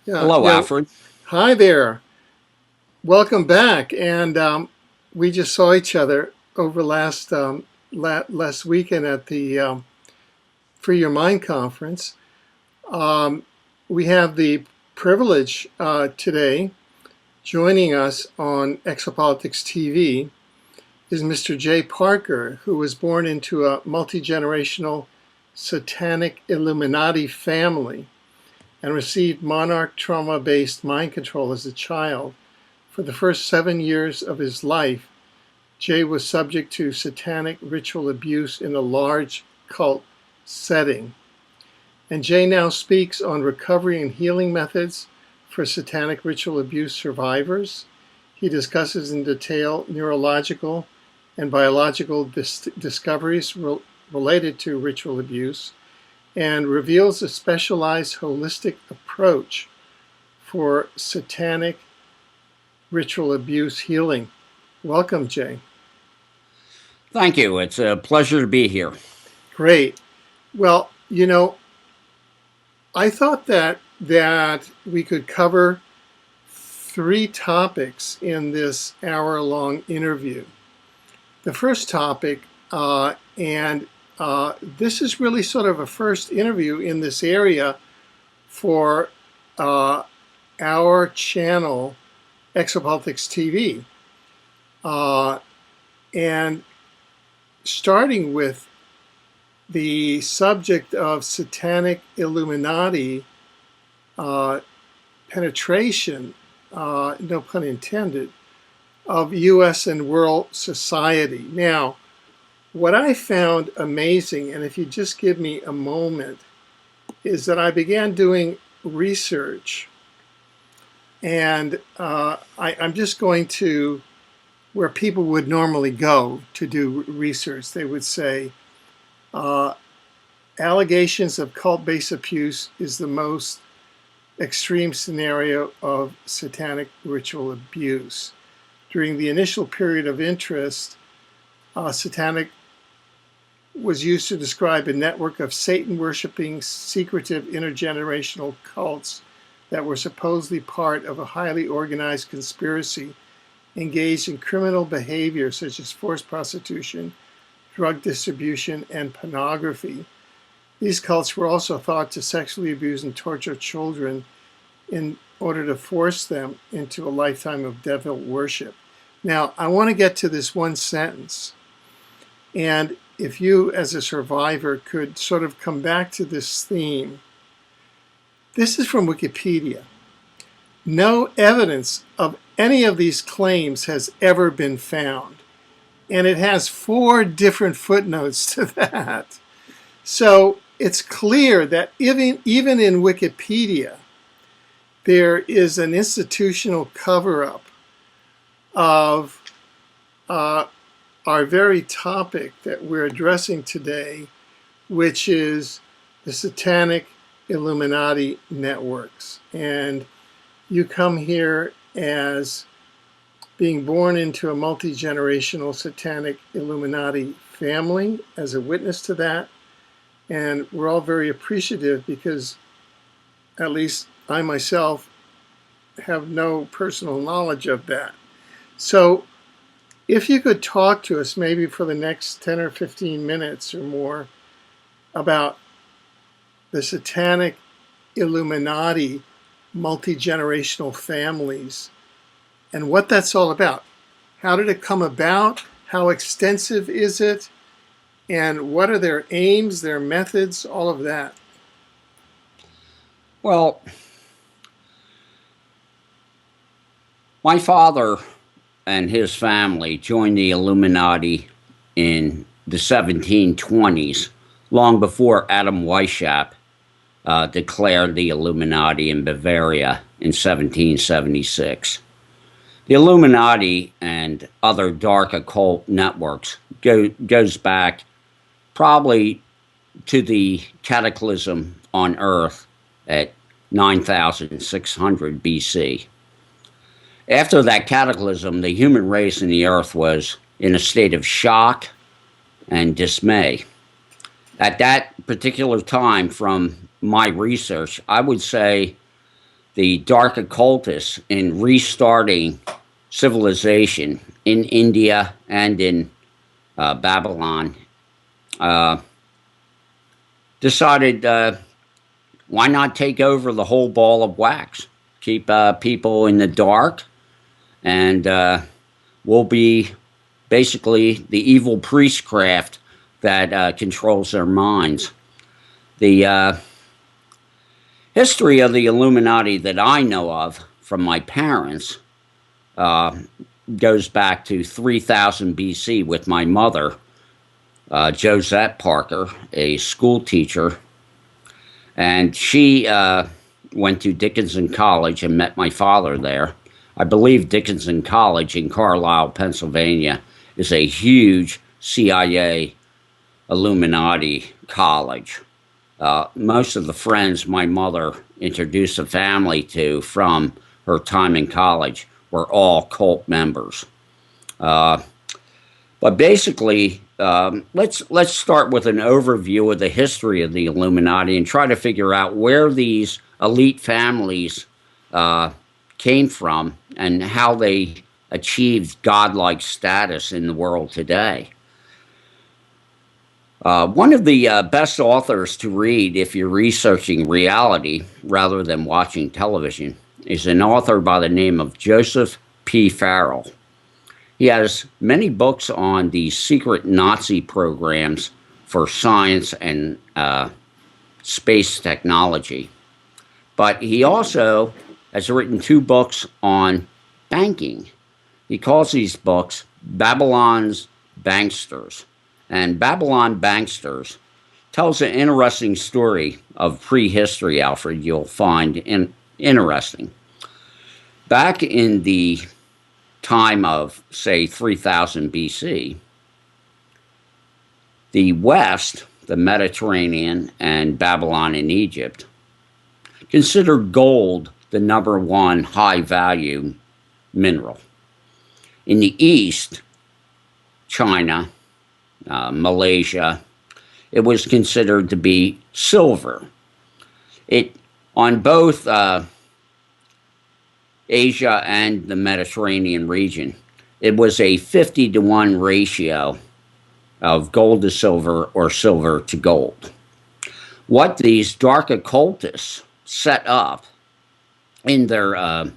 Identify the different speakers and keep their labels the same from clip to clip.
Speaker 1: Yeah,
Speaker 2: Hello,
Speaker 1: yeah.
Speaker 2: Alfred.
Speaker 1: Hi there. Welcome back. And we just saw each other over last weekend at the Free Your Mind conference. Um, we have the privilege today joining us on Exopolitics TV is Mr. Jay Parker, who was born into a multi-generational Satanic Illuminati family and received monarch trauma-based mind control as a child. For the first 7 years of his life, Jay was subject to satanic ritual abuse in a large cult setting. And Jay now speaks on recovery and healing methods for satanic ritual abuse survivors. He discusses in detail neurological and biological discoveries related to ritual abuse and reveals a specialized holistic approach for satanic ritual abuse healing. Welcome, Jay.
Speaker 2: Thank you. It's a pleasure to be here.
Speaker 1: Great. Well, I thought that we could cover three topics in this hour-long interview. The first topic, and this is really sort of a first interview in this area for our channel, Exopolitics TV. And starting with the subject of satanic Illuminati penetration, no pun intended, of U.S. and world society. Now, what I found amazing, and if you just give me a moment, is that I began doing research, and I'm just going to where people would normally go to do research. They would say, allegations of cult-based abuse is the most extreme scenario of satanic ritual abuse. During the initial period of interest, satanic was used to describe a network of Satan-worshipping, secretive intergenerational cults that were supposedly part of a highly organized conspiracy engaged in criminal behavior such as forced prostitution, drug distribution, and pornography. These cults were also thought to sexually abuse and torture children in order to force them into a lifetime of devil worship. Now, I want to get to this one sentence. And if you, as a survivor, could sort of come back to this theme. This is from Wikipedia. No evidence of any of these claims has ever been found. And it has 4 different footnotes to that. So it's clear that even in Wikipedia, there is an institutional cover-up of our very topic that we're addressing today, which is the Satanic Illuminati networks. And you come here as being born into a multi-generational Satanic Illuminati family as a witness to that. And we're all very appreciative because at least I myself have no personal knowledge of that. So if you could talk to us maybe for the next 10 or 15 minutes or more about the Satanic Illuminati multi-generational families and what that's all about. How did it come about? How extensive is it? And what are their aims, their methods, all of that?
Speaker 2: Well, my father and his family joined the Illuminati in the 1720s, long before Adam Weishaupt declared the Illuminati in Bavaria in 1776. The Illuminati and other dark occult networks goes back probably to the cataclysm on Earth at 9,600 BC. After that cataclysm, the human race in the Earth was in a state of shock and dismay. At that particular time, from my research, I would say the dark occultists in restarting civilization in India and in Babylon decided, why not take over the whole ball of wax? Keep people in the dark, and we'll be basically the evil priestcraft that controls their minds. The history of the Illuminati that I know of from my parents goes back to 3000 BC with my mother, Josette Parker, a school teacher. And she went to Dickinson College and met my father there. I believe Dickinson College in Carlisle, Pennsylvania, is a huge CIA Illuminati college. Most of the friends my mother introduced the family to from her time in college were all cult members. But basically, let's start with an overview of the history of the Illuminati and try to figure out where these elite families came from and how they achieved godlike status in the world today. One of the best authors to read if you're researching reality rather than watching television is an author by the name of Joseph P. Farrell. He has many books on the secret Nazi programs for science and space technology. But he also has written 2 books on banking. He calls these books Babylon's Banksters. And Babylon Banksters tells an interesting story of prehistory, Alfred, you'll find interesting. Back in the time of, say, 3000 BC, the West, the Mediterranean and Babylon and Egypt, considered gold the #1 high-value mineral. In the East, China, Malaysia, it was considered to be silver. On both Asia and the Mediterranean region, it was a 50-to-1 ratio of gold to silver or silver to gold. What these dark occultists set up in their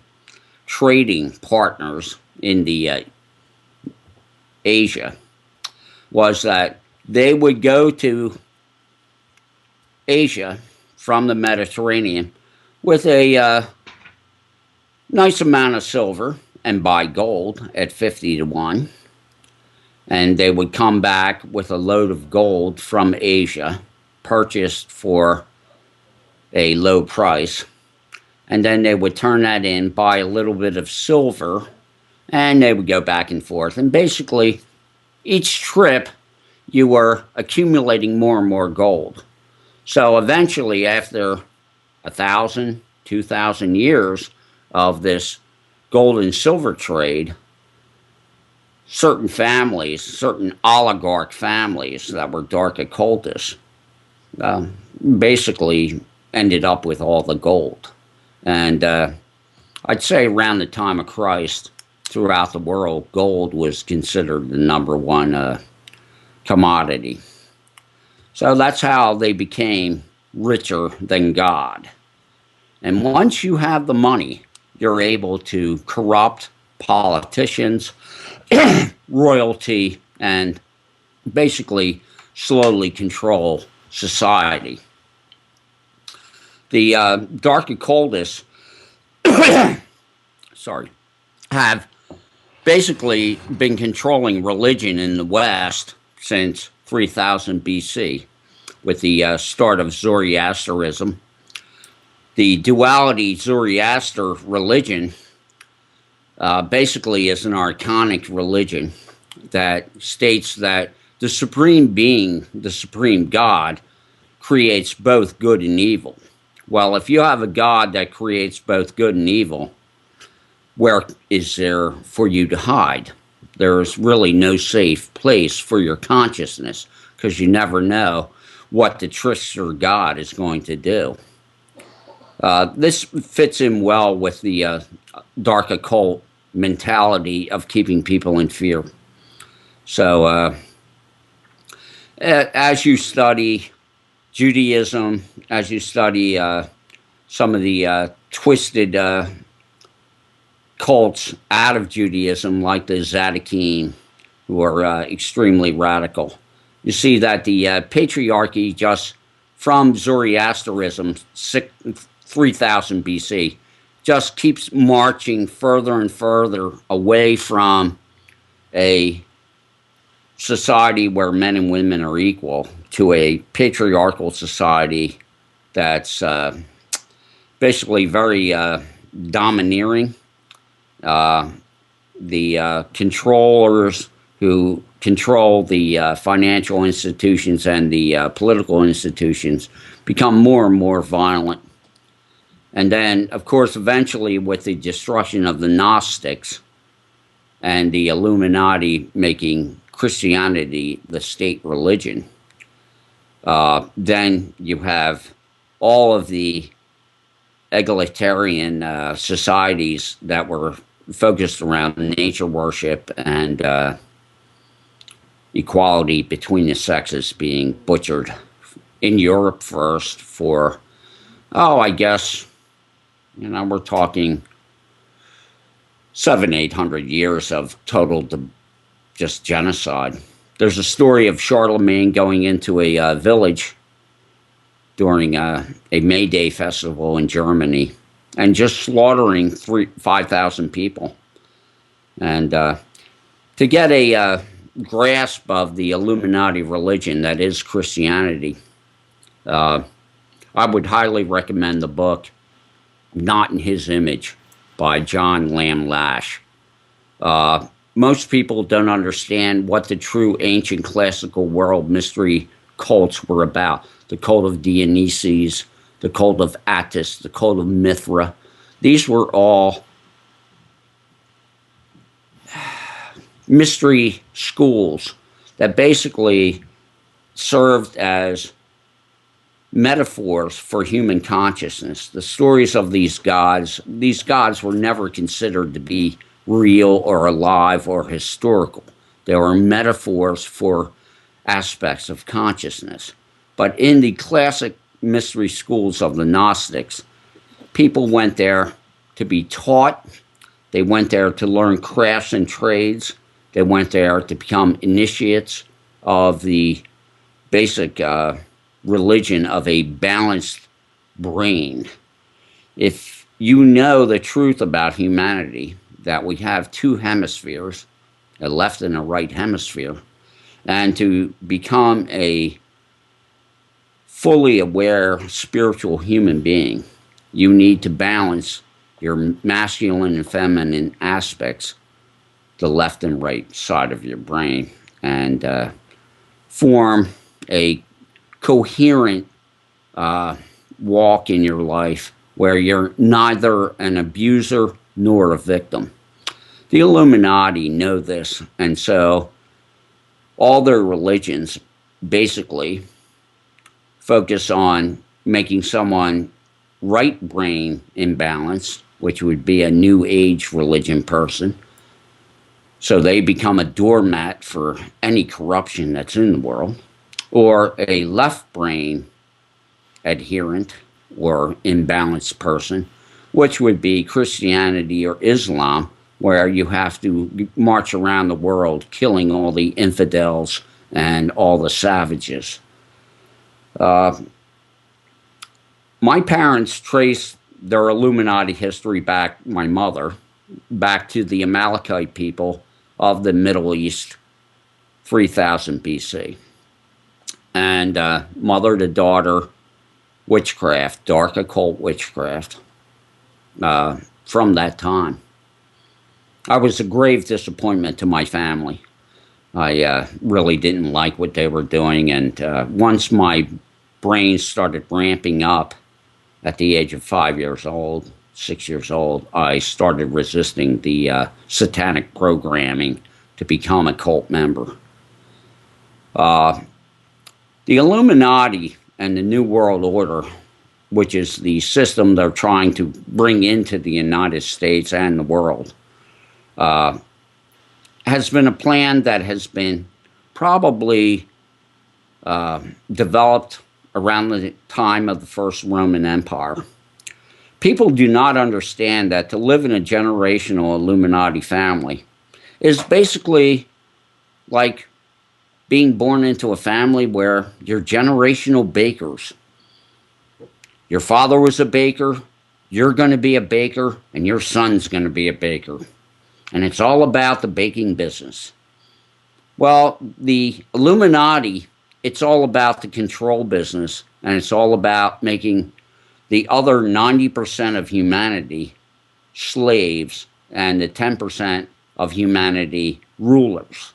Speaker 2: trading partners in the Asia was that they would go to Asia from the Mediterranean with a nice amount of silver and buy gold at 50-to-1. And they would come back with a load of gold from Asia, purchased for a low price. And then they would turn that in, buy a little bit of silver, and they would go back and forth. And basically, each trip, you were accumulating more and more gold. So eventually, after 1,000, 2,000 years of this gold and silver trade, certain families, certain oligarch families that were dark occultists, basically ended up with all the gold. And I'd say around the time of Christ, throughout the world, gold was considered the #1 commodity. So that's how they became richer than God. And once you have the money, you're able to corrupt politicians, royalty, and basically slowly control society. The dark occultists have basically been controlling religion in the West since 3000 BC with the start of Zoroasterism. The duality Zoroaster religion basically is an archonic religion that states that the supreme being, the supreme God, creates both good and evil. Well, if you have a God that creates both good and evil, where is there for you to hide? There's really no safe place for your consciousness because you never know what the trickster God is going to do. This fits in well with the dark occult mentality of keeping people in fear. So, as you study Judaism, as you study some of the twisted cults out of Judaism, like the Zadokine, who are extremely radical, you see that the patriarchy, just from Zoroasterism, 3000 BC, just keeps marching further and further away from a society where men and women are equal to a patriarchal society that's basically very domineering. The controllers who control the financial institutions and the political institutions become more and more violent. And then, of course, eventually with the destruction of the Gnostics and the Illuminati making Christianity the state religion, then you have all of the egalitarian societies that were focused around nature worship and equality between the sexes being butchered in Europe first for, I guess, we're talking 700-800 years of total just genocide. There's a story of Charlemagne going into a village during a May Day festival in Germany and just slaughtering 5,000 people. And to get a grasp of the Illuminati religion that is Christianity, I would highly recommend the book Not in His Image by John Lamb Lash. Most people don't understand what the true ancient classical world mystery cults were about. The cult of Dionysus, the cult of Attis, the cult of Mithra. These were all mystery schools that basically served as metaphors for human consciousness. The stories of these gods were never considered to be real or alive or historical. They were metaphors for aspects of consciousness. But in the classic mystery schools of the Gnostics, people went there to be taught. They went there to learn crafts and trades. They went there to become initiates of the basic religion of a balanced brain. If you know the truth about humanity, that we have two hemispheres, a left and a right hemisphere, and to become a fully aware spiritual human being, you need to balance your masculine and feminine aspects, the left and right side of your brain, and form a coherent walk in your life where you're neither an abuser nor a victim. The Illuminati know this, and so all their religions basically focus on making someone right brain imbalanced, which would be a new age religion person. So they become a doormat for any corruption that's in the world, or a left brain adherent or imbalanced person, which would be Christianity or Islam, where you have to march around the world killing all the infidels and all the savages. My parents traced their Illuminati history back, my mother, back to the Amalekite people of the Middle East, 3000 BC. And mother to daughter witchcraft, dark occult witchcraft, from that time. I was a grave disappointment to my family. I really didn't like what they were doing, and once my brain started ramping up at the age of 5 years old, 6 years old, I started resisting the satanic programming to become a cult member. The Illuminati and the New World Order which is the system they're trying to bring into the United States and the world, has been a plan that has been probably developed around the time of the First Roman Empire. People do not understand that to live in a generational Illuminati family is basically like being born into a family where you're generational bakers. Your father was a baker, you're going to be a baker, and your son's going to be a baker. And it's all about the baking business. Well, the Illuminati, it's all about the control business, and it's all about making the other 90% of humanity slaves and the 10% of humanity rulers.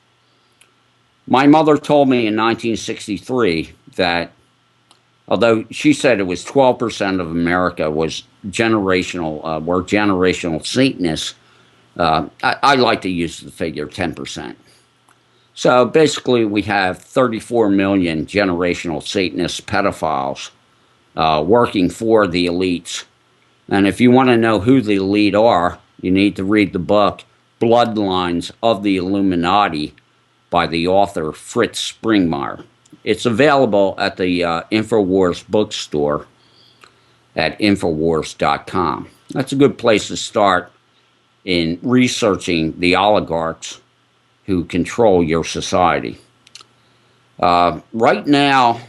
Speaker 2: My mother told me in 1963 that although she said it was 12% of America was generational, were generational Satanists, I like to use the figure 10%. So basically we have 34 million generational Satanist pedophiles working for the elites. And if you want to know who the elite are, you need to read the book Bloodlines of the Illuminati by the author Fritz Springmeier. It's available at the InfoWars bookstore at Infowars.com. That's a good place to start in researching the oligarchs who control your society. Right now,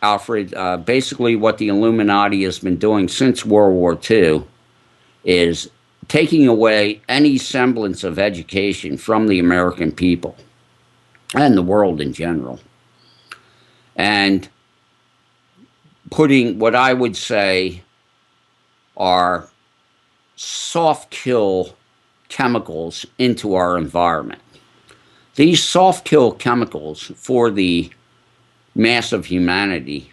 Speaker 2: Alfred, basically what the Illuminati has been doing since World War II is taking away any semblance of education from the American people and the world in general, and putting what I would say are soft kill chemicals into our environment. These soft kill chemicals for the mass of humanity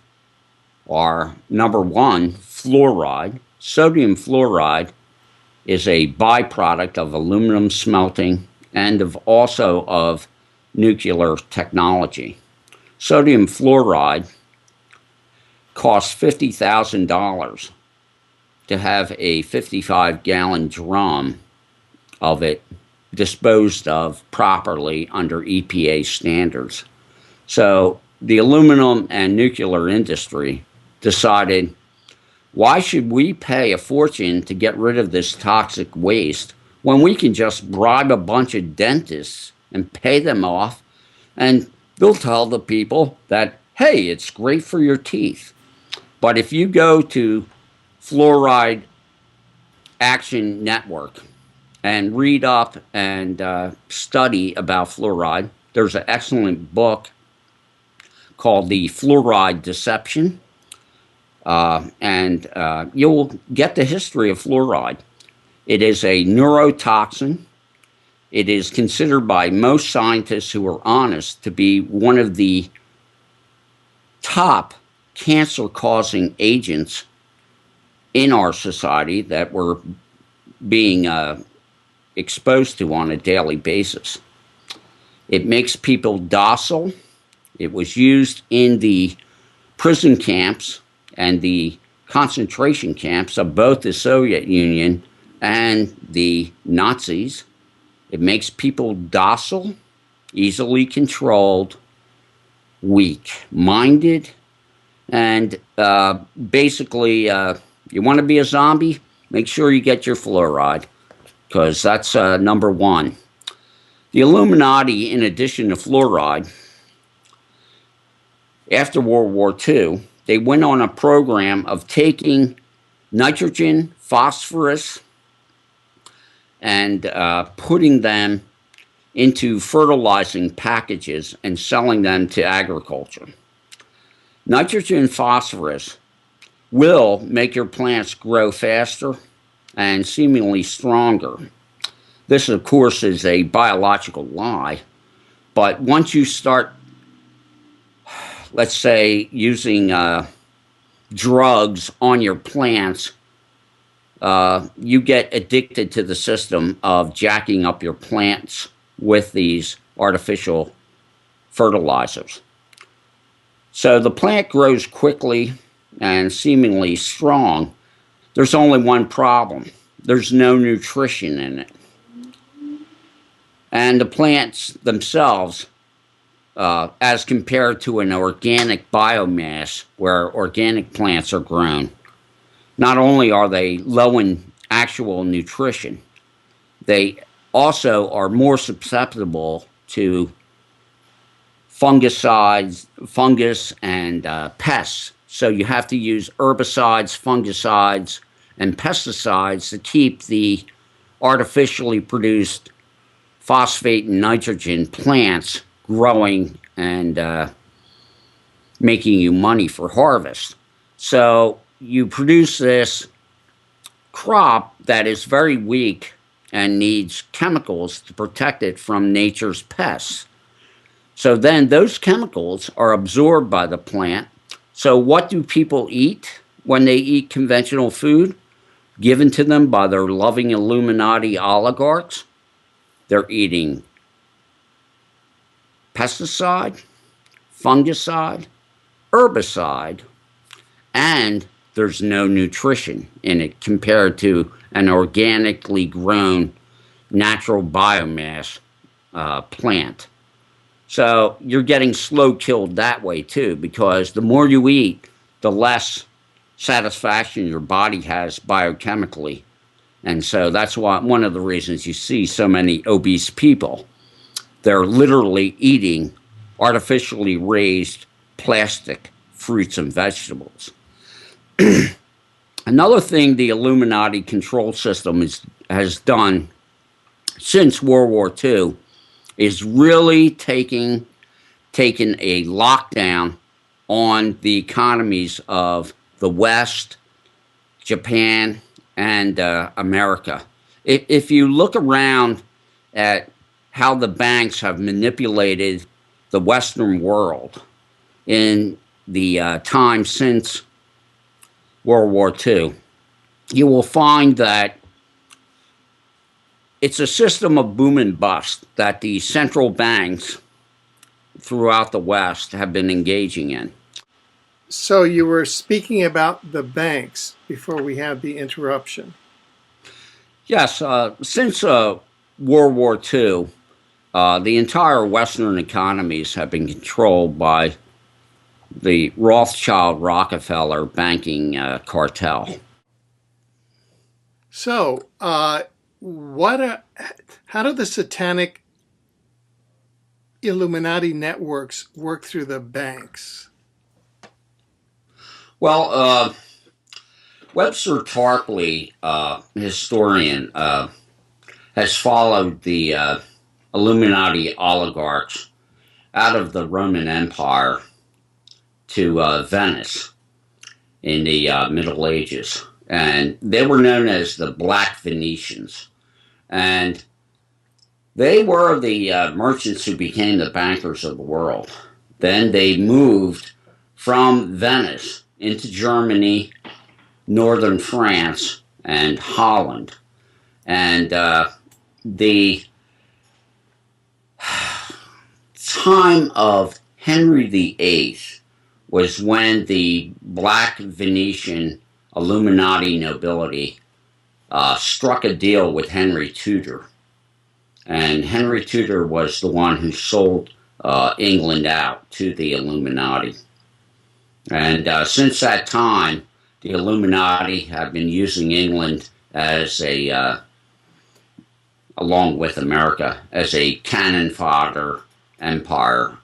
Speaker 2: are, number one, fluoride. Sodium fluoride is a byproduct of aluminum smelting and also of nuclear technology. Sodium fluoride costs $50,000 to have a 55-gallon drum of it disposed of properly under EPA standards. So the aluminum and nuclear industry decided, why should we pay a fortune to get rid of this toxic waste when we can just bribe a bunch of dentists and pay them off, and they'll tell the people that, hey, it's great for your teeth. But if you go to Fluoride Action Network and read up and study about fluoride, there's an excellent book called The Fluoride Deception, and you'll get the history of fluoride. It is a neurotoxin. It is considered by most scientists who are honest to be one of the top cancer-causing agents in our society that we're being exposed to on a daily basis. It makes people docile. It was used in the prison camps and the concentration camps of both the Soviet Union and the Nazis. It makes people docile, easily controlled, weak-minded, and basically, you want to be a zombie? Make sure you get your fluoride, because that's number one. The Illuminati, in addition to fluoride, after World War II, they went on a program of taking nitrogen, phosphorus, and putting them into fertilizing packages and selling them to agriculture. Nitrogen and phosphorus will make your plants grow faster and seemingly stronger. This, of course, is a biological lie, but once you start, let's say, using drugs on your plants, you get addicted to the system of jacking up your plants with these artificial fertilizers. So the plant grows quickly and seemingly strong, there's only one problem. There's no nutrition in it. And the plants themselves, as compared to an organic biomass where organic plants are grown, not only are they low in actual nutrition, they also are more susceptible to fungicides, fungus, and pests. So you have to use herbicides, fungicides, and pesticides to keep the artificially produced phosphate and nitrogen plants growing and making you money for harvest. So you produce this crop that is very weak and needs chemicals to protect it from nature's pests. So then those chemicals are absorbed by the plant. So what do people eat when they eat conventional food given to them by their loving Illuminati oligarchs? They're eating pesticide, fungicide, herbicide, and there's no nutrition in it compared to an organically grown natural biomass plant. So you're getting slow killed that way too, because the more you eat, the less satisfaction your body has biochemically. And so that's why one of the reasons you see so many obese people. They're literally eating artificially raised plastic fruits and vegetables. Another thing the Illuminati control system has done since World War II is really taking a lockdown on the economies of the West, Japan, and America. If you look around at how the banks have manipulated the Western world in the time since World War II, you will find that it's a system of boom and bust that the central banks throughout the West have been engaging in.
Speaker 1: So you were speaking about the banks before we had the interruption.
Speaker 2: Yes, since World War II, the entire Western economies have been controlled by the Rothschild-Rockefeller banking cartel.
Speaker 1: So, how do the Satanic Illuminati networks work through the banks?
Speaker 2: Well, Webster Tarpley, historian, has followed the Illuminati oligarchs out of the Roman Empire to Venice in the Middle Ages. And they were known as the Black Venetians. And they were the merchants who became the bankers of the world. Then they moved from Venice into Germany, northern France, and Holland. And the time of Henry VIII was when the Black Venetian Illuminati nobility struck a deal with Henry Tudor. And Henry Tudor was the one who sold England out to the Illuminati. And since that time, the Illuminati have been using England as along with America, as a cannon fodder empire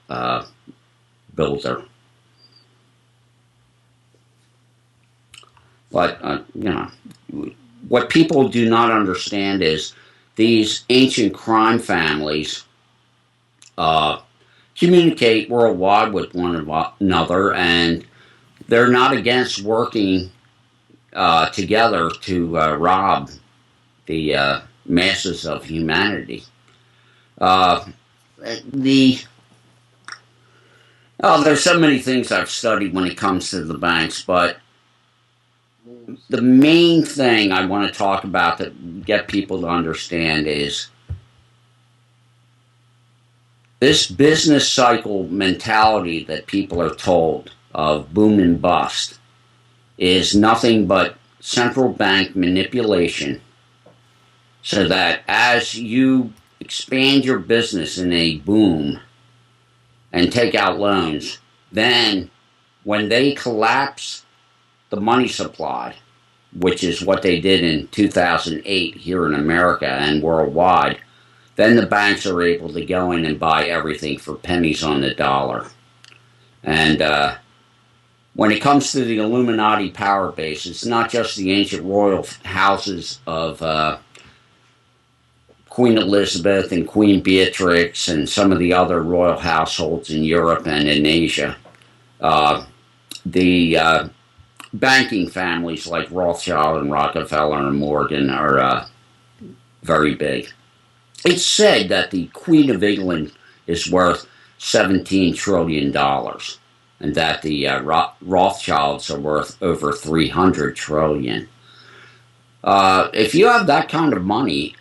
Speaker 2: builder. But, what people do not understand is these ancient crime families communicate worldwide with one another, and they're not against working together to rob the masses of humanity. There's so many things I've studied when it comes to the banks, but the main thing I want to talk about to get people to understand is this business cycle mentality that people are told of boom and bust is nothing but central bank manipulation, so that as you expand your business in a boom and take out loans, then when they collapse the money supply, which is what they did in 2008 here in America and worldwide, then the banks are able to go in and buy everything for pennies on the dollar. And when it comes to the Illuminati power base, it's not just the ancient royal houses of Queen Elizabeth and Queen Beatrix and some of the other royal households in Europe and in Asia. The banking families like Rothschild and Rockefeller and Morgan are very big. It's said that the Queen of England is worth $17 trillion, and that the Rothschilds are worth over $300 trillion. If you have that kind of money,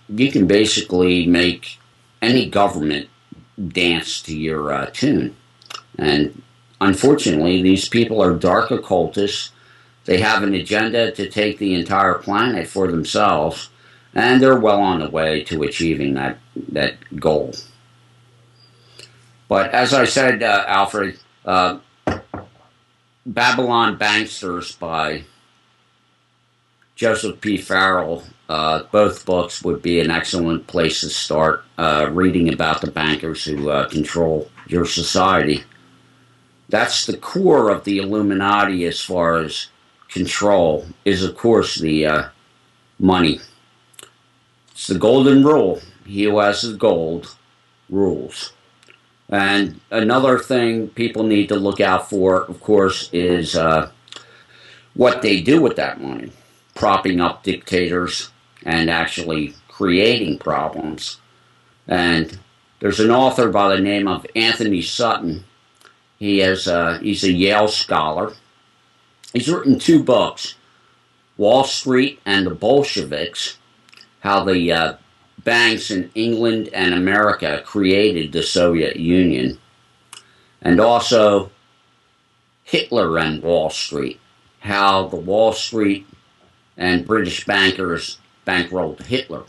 Speaker 2: you can basically make any government dance to your tune. And unfortunately, these people are dark occultists. They have an agenda to take the entire planet for themselves, and they're well on the way to achieving that goal. But as I said, Alfred, Babylon Banksters by Joseph P. Farrell, both books would be an excellent place to start reading about the bankers who control your society. That's the core of the Illuminati as far as control, is of course the money. It's the golden rule. He who has the gold rules. And another thing people need to look out for, of course, is what they do with that money. Propping up dictators and actually creating problems. And there's an author by the name of Anthony Sutton. He's a Yale scholar. He's written 2 books, Wall Street and the Bolsheviks, how the banks in England and America created the Soviet Union, and also Hitler and Wall Street, how the Wall Street and British bankers bankrolled Hitler.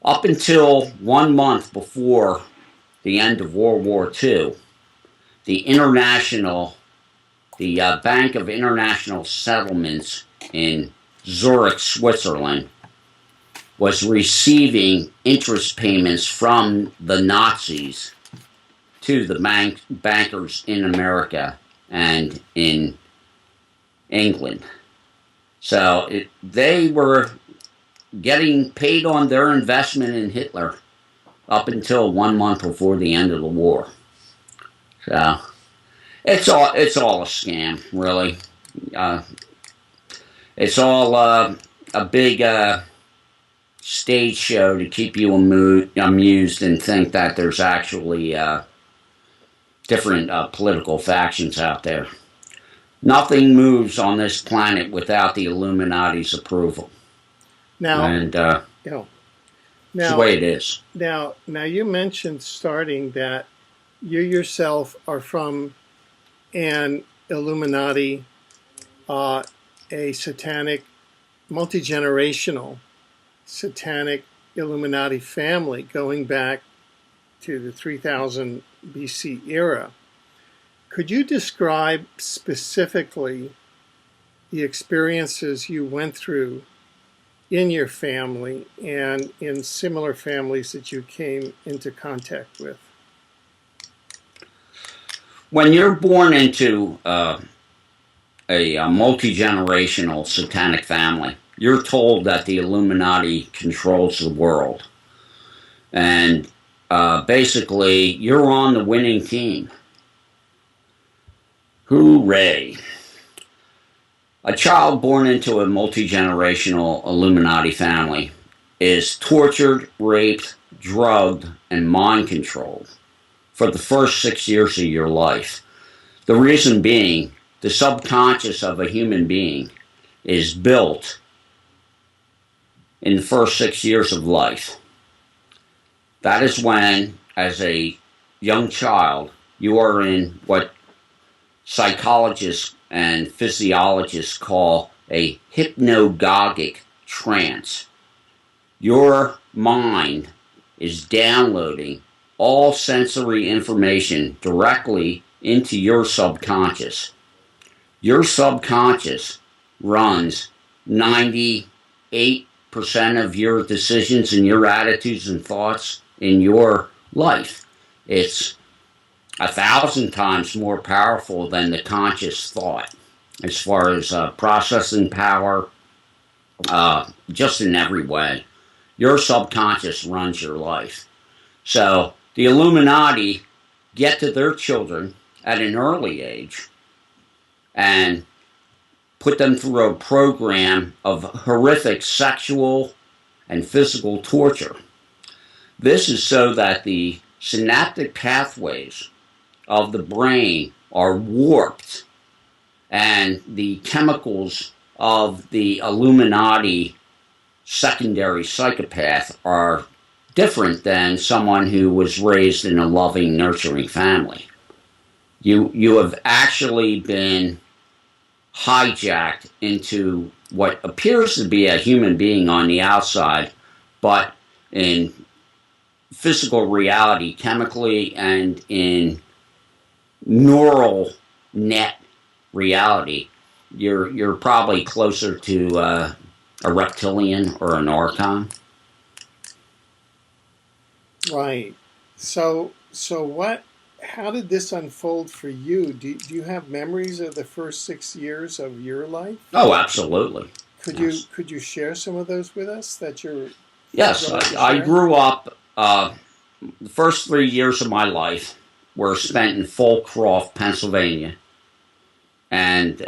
Speaker 2: Up until 1 month before the end of World War II, the Bank of International Settlements in Zurich, Switzerland, was receiving interest payments from the Nazis to the bankers in America and in England. So they were getting paid on their investment in Hitler up until 1 month before the end of the war. So it's all a scam, really. It's all a big stage show to keep you amused and think that there's actually different political factions out there. Nothing moves on this planet without the Illuminati's approval. And it's the way it is.
Speaker 1: Now you mentioned starting that you yourself are from an Illuminati, a satanic, multi-generational satanic Illuminati family going back to the 3000 BC era. Could you describe specifically the experiences you went through in your family and in similar families that you came into contact with?
Speaker 2: When you're born into a multi-generational satanic family, you're told that the Illuminati controls the world. And basically, you're on the winning team. Hooray. A child born into a multi-generational Illuminati family is tortured, raped, drugged, and mind-controlled for the first 6 years of your life. The reason being, the subconscious of a human being is built in the first 6 years of life. That is when, as a young child, you are in what psychologists and physiologists call a hypnagogic trance. Your mind is downloading all sensory information directly into your subconscious. Your subconscious runs 98% of your decisions and your attitudes and thoughts in your life. It's 1,000 times more powerful than the conscious thought as far as processing power, just in every way. Your subconscious runs your life. So the Illuminati get to their children at an early age and put them through a program of horrific sexual and physical torture. This is so that the synaptic pathways of the brain are warped and the chemicals of the Illuminati secondary psychopath are different than someone who was raised in a loving, nurturing family. You have actually been hijacked into what appears to be a human being on the outside, but in physical reality, chemically, and in neural net reality, you're probably closer to a reptilian or an archon.
Speaker 1: Right. So what? How did this unfold for you? Do you have memories of the first 6 years of your life?
Speaker 2: Oh, absolutely.
Speaker 1: Could you share some of those with us that you're?
Speaker 2: Yes, I grew up. The first 3 years of my life were spent in Fulcroft, Pennsylvania, and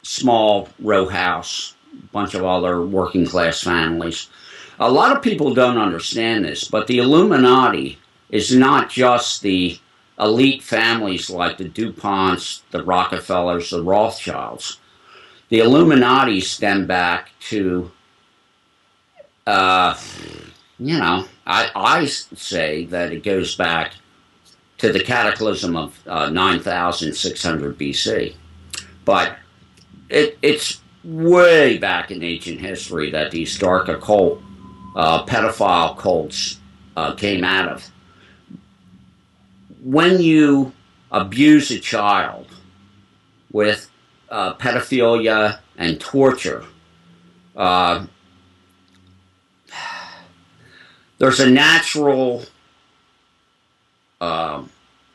Speaker 2: small row house, a bunch of other working class families. A lot of people don't understand this, but the Illuminati is not just the elite families like the DuPonts, the Rockefellers, the Rothschilds. The Illuminati stem back to, I say that it goes back to the cataclysm of 9,600 BC. But it's way back in ancient history that these dark occult pedophile cults came out of. When you abuse a child with pedophilia and torture, there's a natural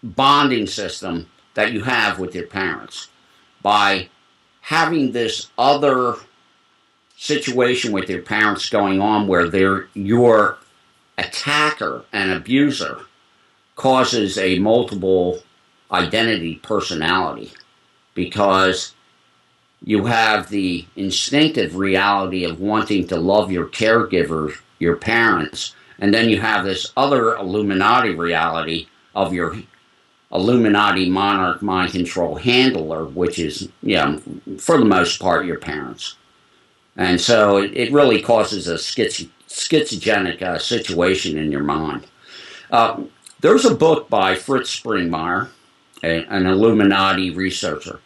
Speaker 2: bonding system that you have with your parents. By having this other situation with your parents going on where they're your attacker and abuser causes a multiple identity personality, because you have the instinctive reality of wanting to love your caregiver, your parents, and then you have this other Illuminati reality of your Illuminati monarch mind control handler, which is, for the most part, your parents. And so it really causes a schizogenic situation in your mind. There's a book by Fritz Springmeier, an Illuminati researcher,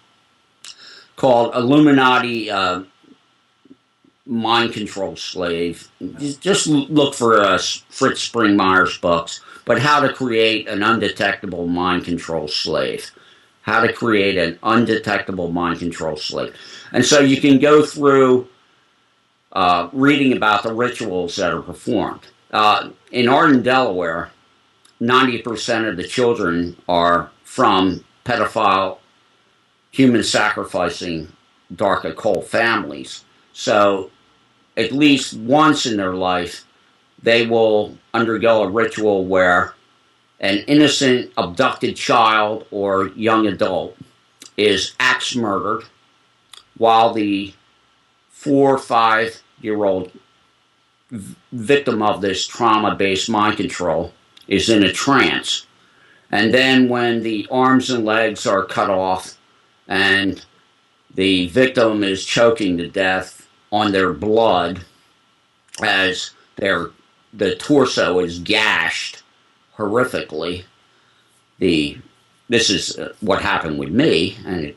Speaker 2: called Illuminati Mind Control Slave. Just look for Fritz Springmeier's books, but How to Create an Undetectable Mind Control Slave. How to Create an Undetectable Mind Control Slave. And so you can go through reading about the rituals that are performed. In Arden, Delaware, 90% of the children are from pedophile, human sacrificing, dark occult families. So at least once in their life, they will undergo a ritual where an innocent abducted child or young adult is axe murdered while the 4 or 5-year-old victim of this trauma-based mind control is in a trance. And then when the arms and legs are cut off and the victim is choking to death on their blood as the torso is gashed horrifically. This is what happened with me, and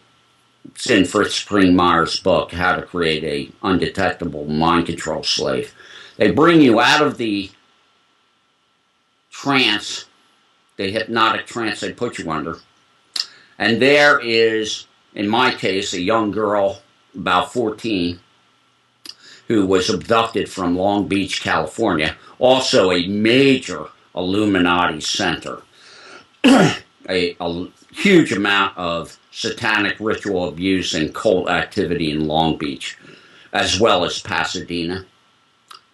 Speaker 2: It's in Fritz Springmeier's book, How to Create a Undetectable Mind Control Slave. They bring you out of the trance, the hypnotic trance they put you under. And there is, in my case, a young girl, about 14, who was abducted from Long Beach, California, also a major Illuminati center. a huge amount of satanic ritual abuse and cult activity in Long Beach, as well as Pasadena,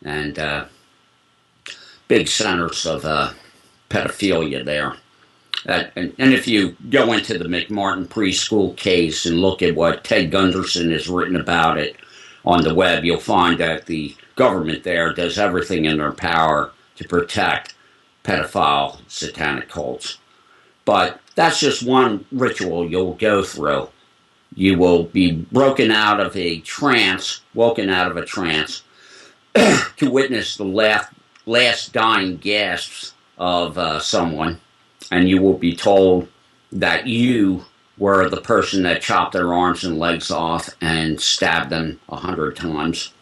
Speaker 2: and big centers of pedophilia there. And if you go into the McMartin preschool case and look at what Ted Gunderson has written about it on the web, you'll find that the government there does everything in their power to protect pedophile satanic cults. But that's just one ritual you'll go through. You will be woken out of a trance, to witness the last dying gasps of someone, and you will be told that you were the person that chopped their arms and legs off and stabbed them 100 times.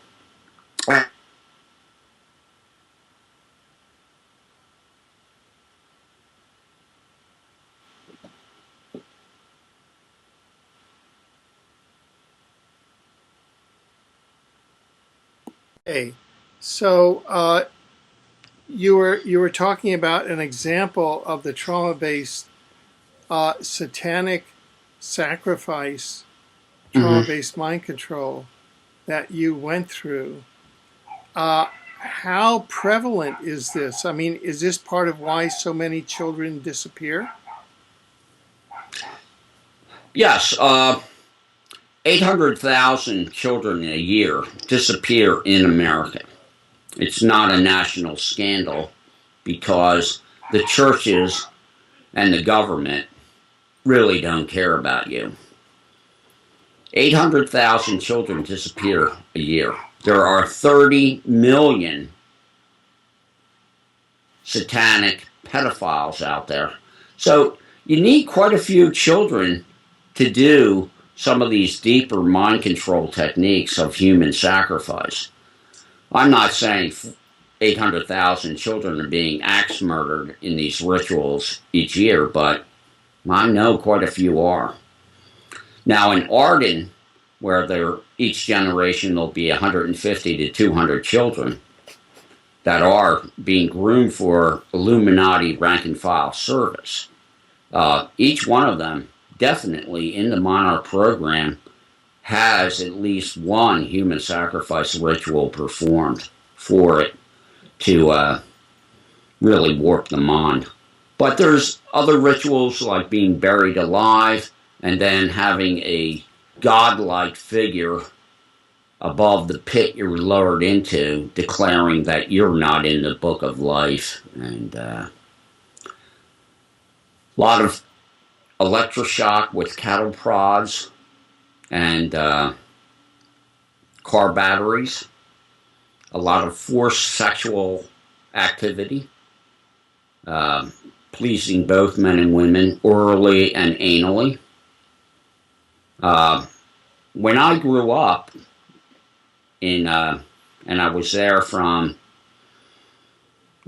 Speaker 1: Okay, so you were talking about an example of the trauma-based satanic sacrifice, trauma-based mind control that you went through. How prevalent is this? I mean, is this part of why so many children disappear?
Speaker 2: Yes, 800,000 children a year disappear in America. It's not a national scandal because the churches and the government really don't care about you. 800,000 children disappear a year. There are 30 million satanic pedophiles out there. So you need quite a few children to do some of these deeper mind control techniques of human sacrifice. I'm not saying 800,000 children are being axe murdered in these rituals each year, but I know quite a few are. Now in Arden, where each generation there'll be 150 to 200 children that are being groomed for Illuminati rank and file service, each one of them definitely in the MONARCH program has at least one human sacrifice ritual performed for it to really warp the mind. But there's other rituals like being buried alive and then having a godlike figure above the pit you're lowered into declaring that you're not in the book of life, and a lot of electroshock with cattle prods and car batteries, a lot of forced sexual activity, pleasing both men and women orally and anally. When I grew up and I was there from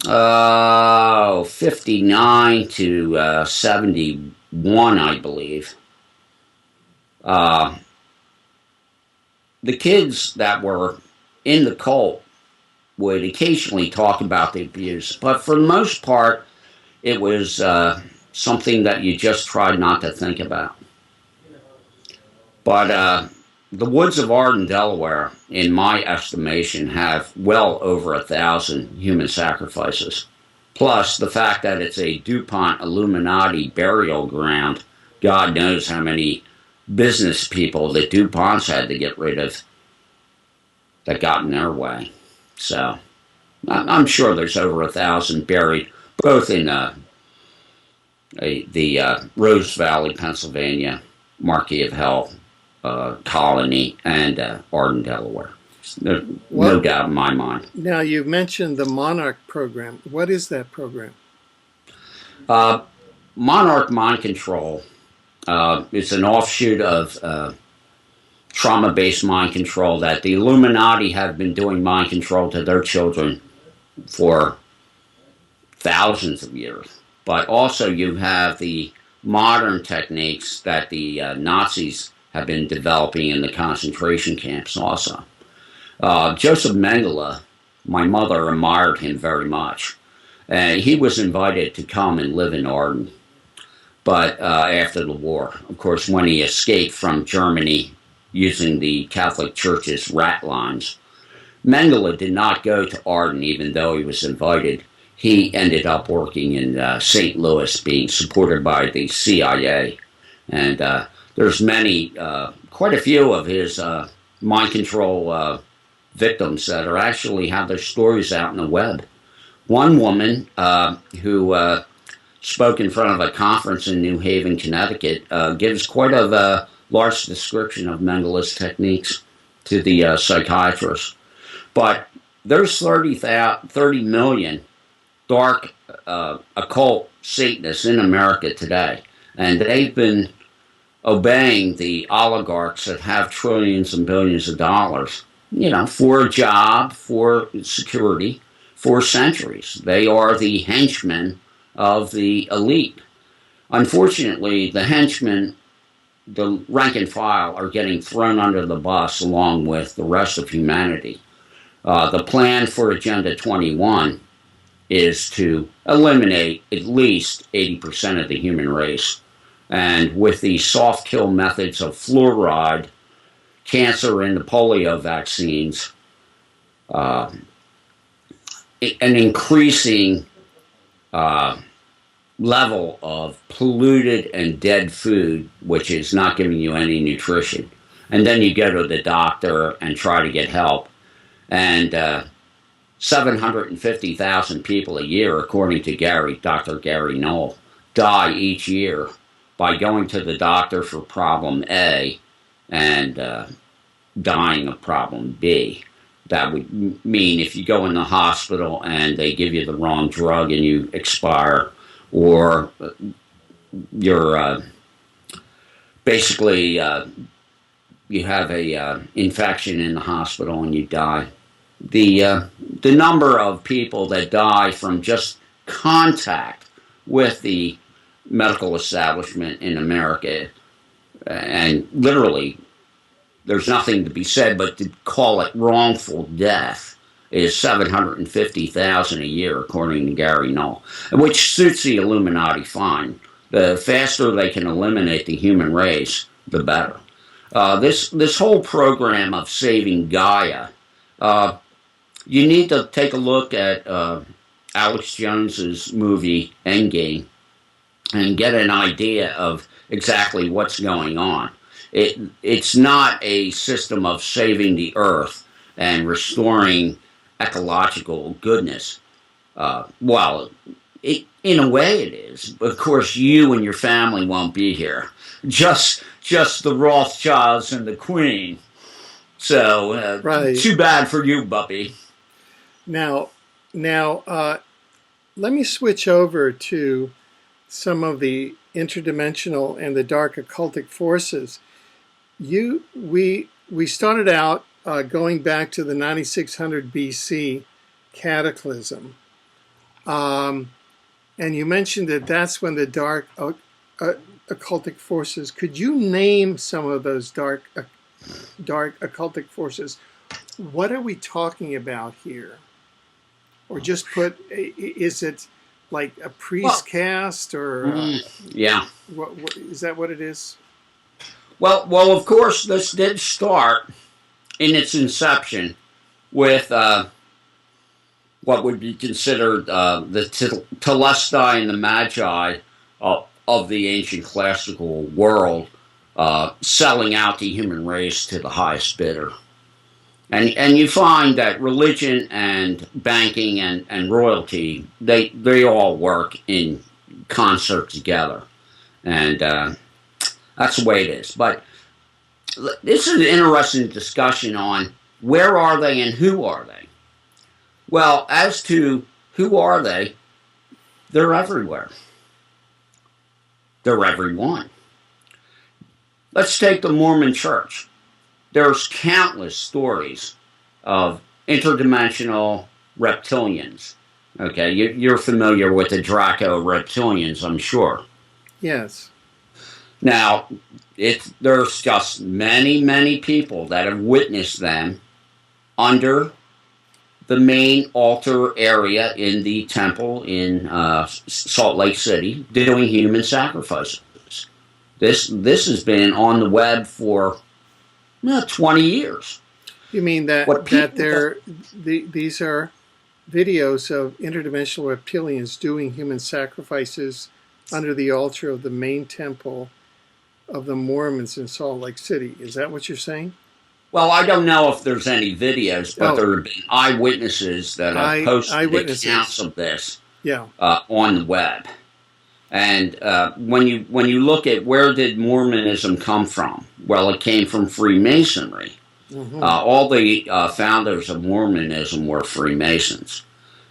Speaker 2: 59 to 71, I believe. The kids that were in the cult would occasionally talk about the abuse, but for the most part, it was something that you just tried not to think about. But the woods of Arden, Delaware, in my estimation, have well over 1,000 human sacrifices. Plus, the fact that it's a DuPont Illuminati burial ground, God knows how many business people that DuPont's had to get rid of that got in their way. So, I'm sure there's over 1,000 buried, both in the Rose Valley, Pennsylvania, Marquis of Hell colony, and Arden, Delaware. No doubt in my mind.
Speaker 1: Now, you've mentioned the MONARCH program. What is that program?
Speaker 2: MONARCH Mind Control is an offshoot of trauma-based mind control, that the Illuminati have been doing mind control to their children for thousands of years. But also you have the modern techniques that the Nazis have been developing in the concentration camps also. Joseph Mengele, my mother admired him very much. He was invited to come and live in Arden, but after the war. Of course, when he escaped from Germany using the Catholic Church's rat lines, Mengele did not go to Arden even though he was invited. He ended up working in St. Louis, being supported by the CIA. And there's quite a few of his mind control victims that are actually have their stories out in the web. One woman who spoke in front of a conference in New Haven, Connecticut, gives quite a large description of Mengele's techniques to the psychiatrist. But there's 30 million dark occult Satanists in America today, and they've been obeying the oligarchs that have trillions and billions of dollars, for a job, for security, for centuries. They are the henchmen of the elite. Unfortunately, the henchmen, the rank and file, are getting thrown under the bus along with the rest of humanity. The plan for Agenda 21 is to eliminate at least 80% of the human race. And with the soft kill methods of fluoride, cancer, and the polio vaccines, an increasing level of polluted and dead food, which is not giving you any nutrition. And then you go to the doctor and try to get help. And 750,000 people a year, according to Dr. Gary Knoll, die each year by going to the doctor for problem A and dying of problem B. That would mean if you go in the hospital and they give you the wrong drug and you expire, or you're basically you have a infection in the hospital and you die. The number of people that die from just contact with the medical establishment in America, and literally there's nothing to be said but to call it wrongful death, is 750,000 a year, according to Gary Knoll, which suits the Illuminati fine. The faster they can eliminate the human race, the better. This whole program of saving Gaia, you need to take a look at Alex Jones's movie Endgame and get an idea of exactly what's going on. It's not a system of saving the earth and restoring ecological goodness. In a way it is. But of course, you and your family won't be here. Just the Rothschilds and the Queen. So,
Speaker 1: right.
Speaker 2: Too bad for you, Buppy.
Speaker 1: Now, let me switch over to some of the interdimensional and the dark occultic forces. We started out going back to the 9600 BC cataclysm, and you mentioned that that's when the dark occultic forces. Could you name some of those dark occultic forces? What are we talking about here? Or just put, is it like a priest caste, or
Speaker 2: yeah?
Speaker 1: What is that? What it is?
Speaker 2: Well, of course, this did start in its inception with what would be considered the Telestai and the Magi of the ancient classical world, selling out the human race to the highest bidder. And you find that religion and banking and royalty, they all work in concert together. And that's the way it is. But this is an interesting discussion on where are they and who are they? Well, as to who are they, they're everywhere. They're everyone. Let's take the Mormon Church. there's countless stories of interdimensional reptilians. Okay, you're familiar with the Draco reptilians, I'm sure.
Speaker 1: Yes.
Speaker 2: Now, there's just many, many people that have witnessed them under the main altar area in the temple in Salt Lake City doing human sacrifices. This has been on the web for 20 years.
Speaker 1: You mean that
Speaker 2: What people
Speaker 1: these are videos of interdimensional reptilians doing human sacrifices under the altar of the main temple of the Mormons in Salt Lake City. Is that what you're saying?
Speaker 2: Well, I don't know if there's any videos, but there have been eyewitnesses that have posted accounts of this on the web. And when you look at where did Mormonism come from? Well, it came from Freemasonry. Mm-hmm. All the founders of Mormonism were Freemasons.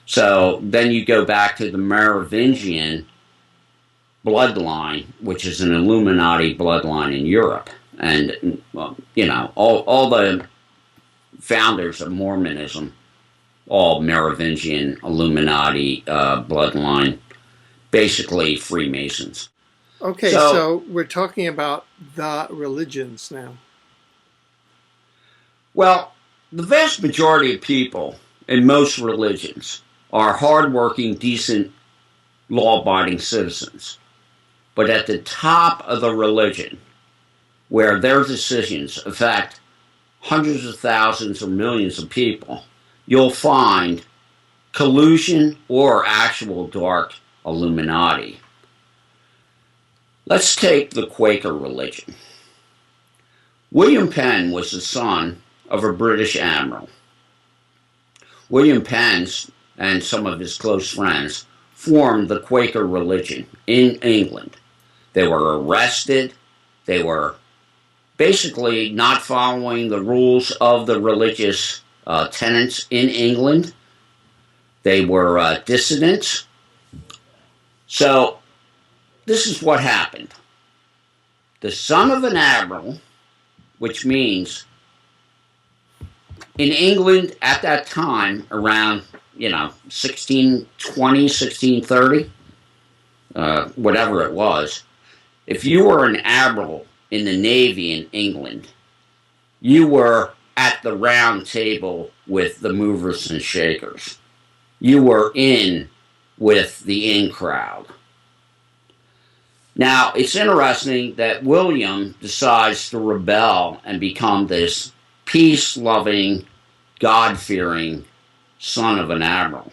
Speaker 2: So then you go back to the Merovingian bloodline, which is an Illuminati bloodline in Europe. And, all the founders of Mormonism, all Merovingian Illuminati bloodline, basically Freemasons.
Speaker 1: Okay, so we're talking about the religions now.
Speaker 2: Well, the vast majority of people in most religions are hardworking, decent, law-abiding citizens. But at the top of the religion, where their decisions affect hundreds of thousands or millions of people, you'll find collusion or actual dark Illuminati. Let's take the Quaker religion. William Penn was the son of a British admiral. William Penn and some of his close friends formed the Quaker religion in England. They were arrested. They were basically not following the rules of the religious tenets in England. They were dissidents. So this is what happened. The son of an admiral, which means in England at that time, around 1620, 1630, whatever it was, if you were an admiral in the Navy in England, you were at the round table with the movers and shakers. You were in with the in crowd. Now, it's interesting that William decides to rebel and become this peace-loving, God-fearing son of an admiral.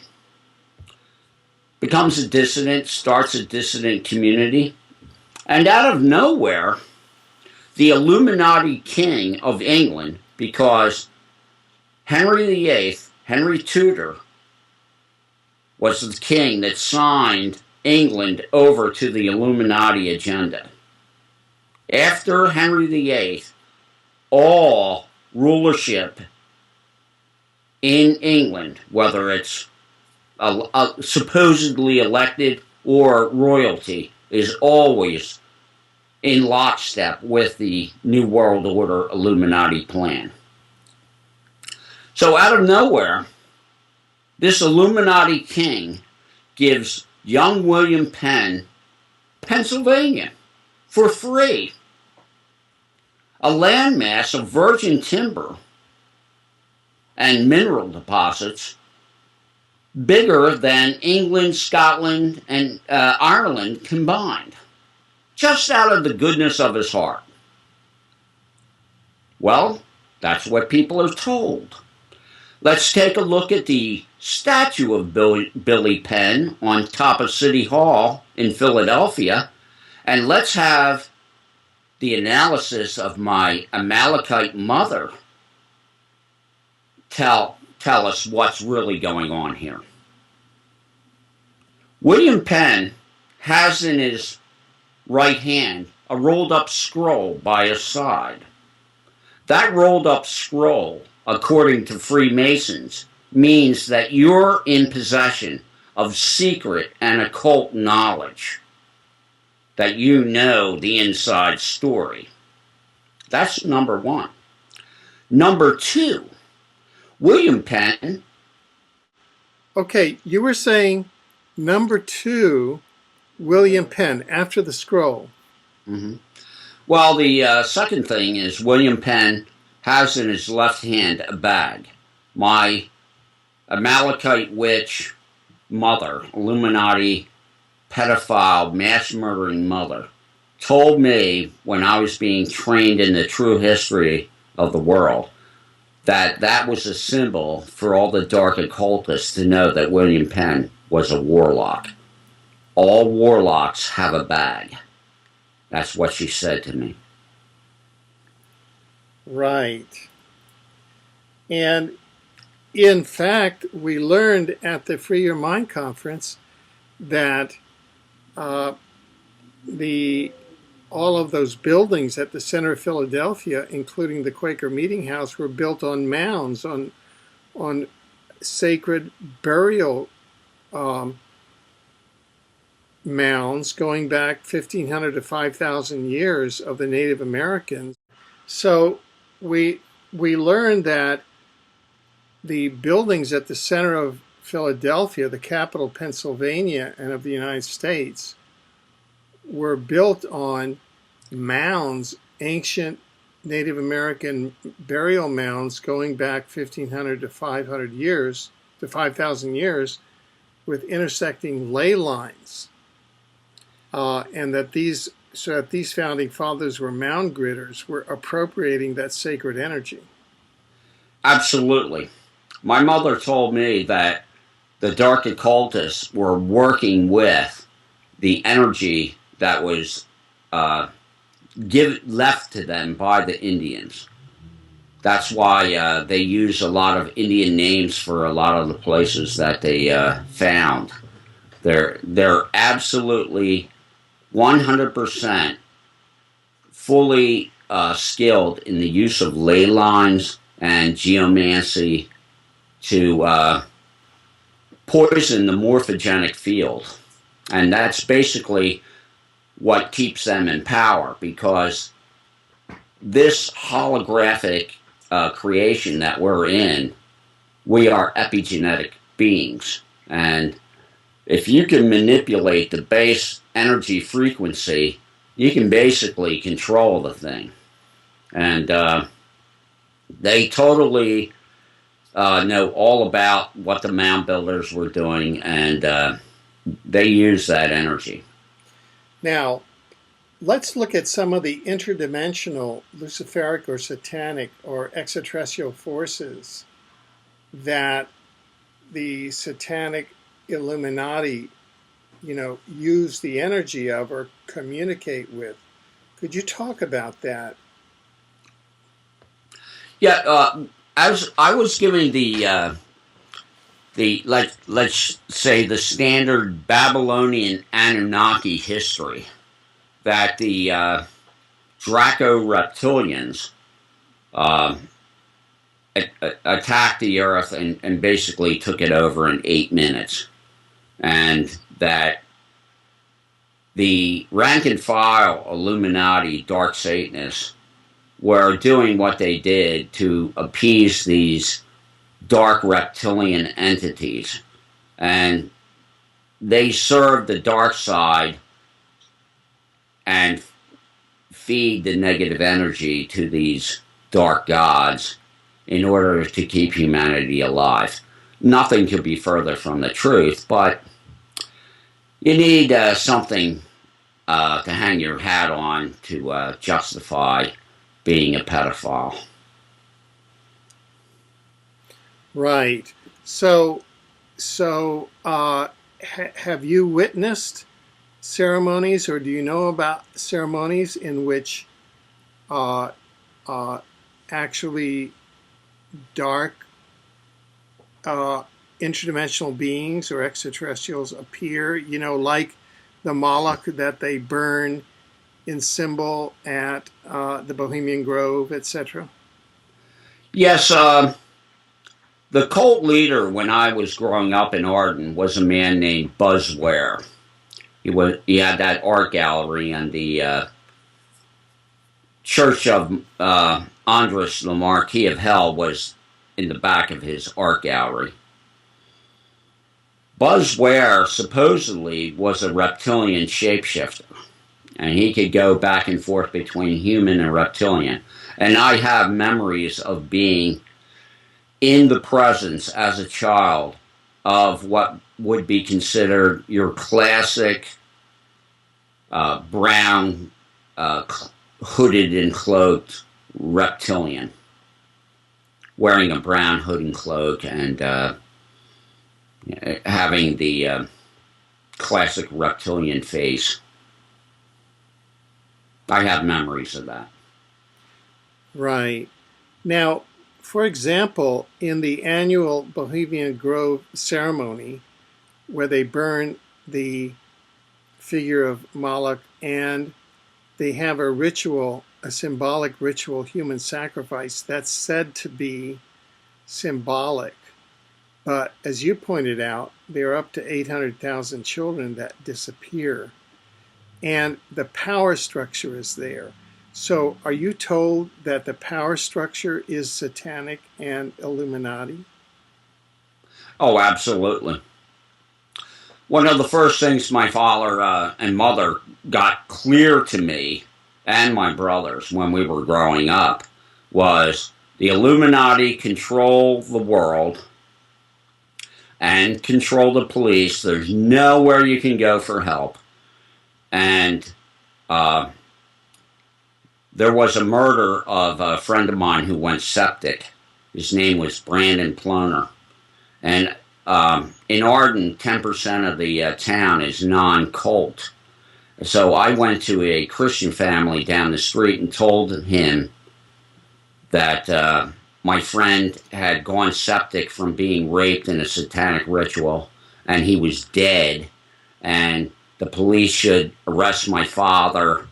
Speaker 2: Becomes a dissident, starts a dissident community, and out of nowhere, the Illuminati king of England, because Henry VIII, Henry Tudor, was the king that signed England over to the Illuminati agenda. After Henry VIII, all rulership in England, whether it's supposedly elected or royalty, is always in lockstep with the New World Order Illuminati plan. So out of nowhere, this Illuminati king gives young William Penn Pennsylvania for free. A landmass of virgin timber and mineral deposits bigger than England, Scotland, and Ireland combined, just out of the goodness of his heart. Well, that's what people are told. Let's take a look at the statue of Billy Penn on top of City Hall in Philadelphia, and let's have the analysis of my Amalekite mother tell us what's really going on here. William Penn has in his right hand a rolled up scroll by his side. That rolled up scroll, according to Freemasons, means that you're in possession of secret and occult knowledge, that you know the inside story. That's number one. Number two, William Penn.
Speaker 1: Okay, you were saying number two, William Penn, after the scroll.
Speaker 2: Mhm. Well, the second thing is William Penn has in his left hand a bag. My Amalekite witch mother, Illuminati pedophile, mass murdering mother, told me when I was being trained in the true history of the world that that was a symbol for all the dark occultists to know that William Penn was a warlock. All warlocks have a bag. That's what she said to me.
Speaker 1: Right. And in fact, we learned at the Free Your Mind conference that the all of those buildings at the center of Philadelphia, including the Quaker Meeting House, were built on mounds, on sacred burial mounds going back 1,500 to 5,000 years of the Native Americans. So we learned that the buildings at the center of Philadelphia, the capital Pennsylvania and of the United States, were built on mounds, ancient Native American burial mounds going back 1,500 to 500 years, to 5,000 years, with intersecting ley lines. And that these founding fathers were mound gritters, were appropriating that sacred energy.
Speaker 2: Absolutely. My mother told me that the dark occultists were working with the energy that was left to them by the Indians. That's why they use a lot of Indian names for a lot of the places that they found. They're absolutely 100% fully skilled in the use of ley lines and geomancy to poison the morphogenic field. And that's basically what keeps them in power, because this holographic creation that we're in, we are epigenetic beings. And if you can manipulate the base energy frequency, you can basically control the thing. And they totally know all about what the mound builders were doing, and they use that energy.
Speaker 1: Now, let's look at some of the interdimensional, Luciferic or Satanic or extraterrestrial forces that the Satanic Illuminati, use the energy of or communicate with. Could you talk about that?
Speaker 2: Yeah, as I was giving the let's say the standard Babylonian Anunnaki history, that the Draco reptilians attacked the Earth and basically took it over in 8 minutes, and that the rank and file Illuminati dark Satanists were doing what they did to appease these dark reptilian entities, and they served the dark side and feed the negative energy to these dark gods in order to keep humanity alive. Nothing could be further from the truth, but you need something to hang your hat on to justify being a pedophile.
Speaker 1: Right. So, have you witnessed ceremonies, or do you know about ceremonies in which actually dark interdimensional beings or extraterrestrials appear? Like the Moloch that they burn in symbol at the Bohemian Grove, etc.
Speaker 2: Yes, the cult leader when I was growing up in Arden was a man named Buzz Ware. He had that art gallery on the Church of Andres, the Marquis of Hell, was in the back of his art gallery. Buzz Ware supposedly was a reptilian shapeshifter, and he could go back and forth between human and reptilian. And I have memories of being in the presence as a child of what would be considered your classic brown, hooded and cloaked reptilian, wearing a brown hood and cloak and having the classic reptilian face. I have memories of that.
Speaker 1: Right. Now, for example, in the annual Bohemian Grove ceremony, where they burn the figure of Moloch and they have a ritual, a symbolic ritual, human sacrifice, that's said to be symbolic. But as you pointed out, there are up to 800,000 children that disappear. And the power structure is there. So are you told that the power structure is satanic and Illuminati?
Speaker 2: Oh, absolutely. One of the first things my father and mother got clear to me and my brothers when we were growing up was the Illuminati control the world and control the police. There's nowhere you can go for help. And there was a murder of a friend of mine who went septic. His name was Brandon Ploner. And in Arden, 10% of the town is non-cult. So I went to a Christian family down the street and told him that my friend had gone septic from being raped in a satanic ritual, and he was dead, and the police should arrest my father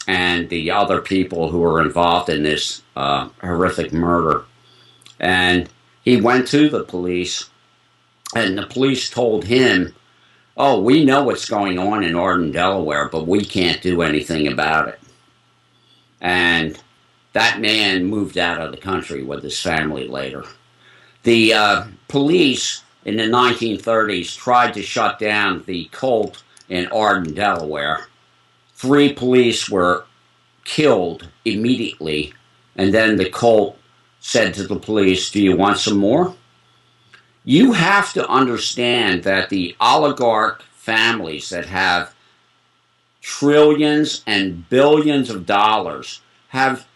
Speaker 2: and the other people who were involved in this horrific murder. And he went to the police, and the police told him, oh, we know what's going on in Arden, Delaware, but we can't do anything about it. And that man moved out of the country with his family later. The police in the 1930s tried to shut down the cult in Arden, Delaware. 3 police were killed immediately, and then the cult said to the police, do you want some more? You have to understand that the oligarch families that have trillions and billions of dollars have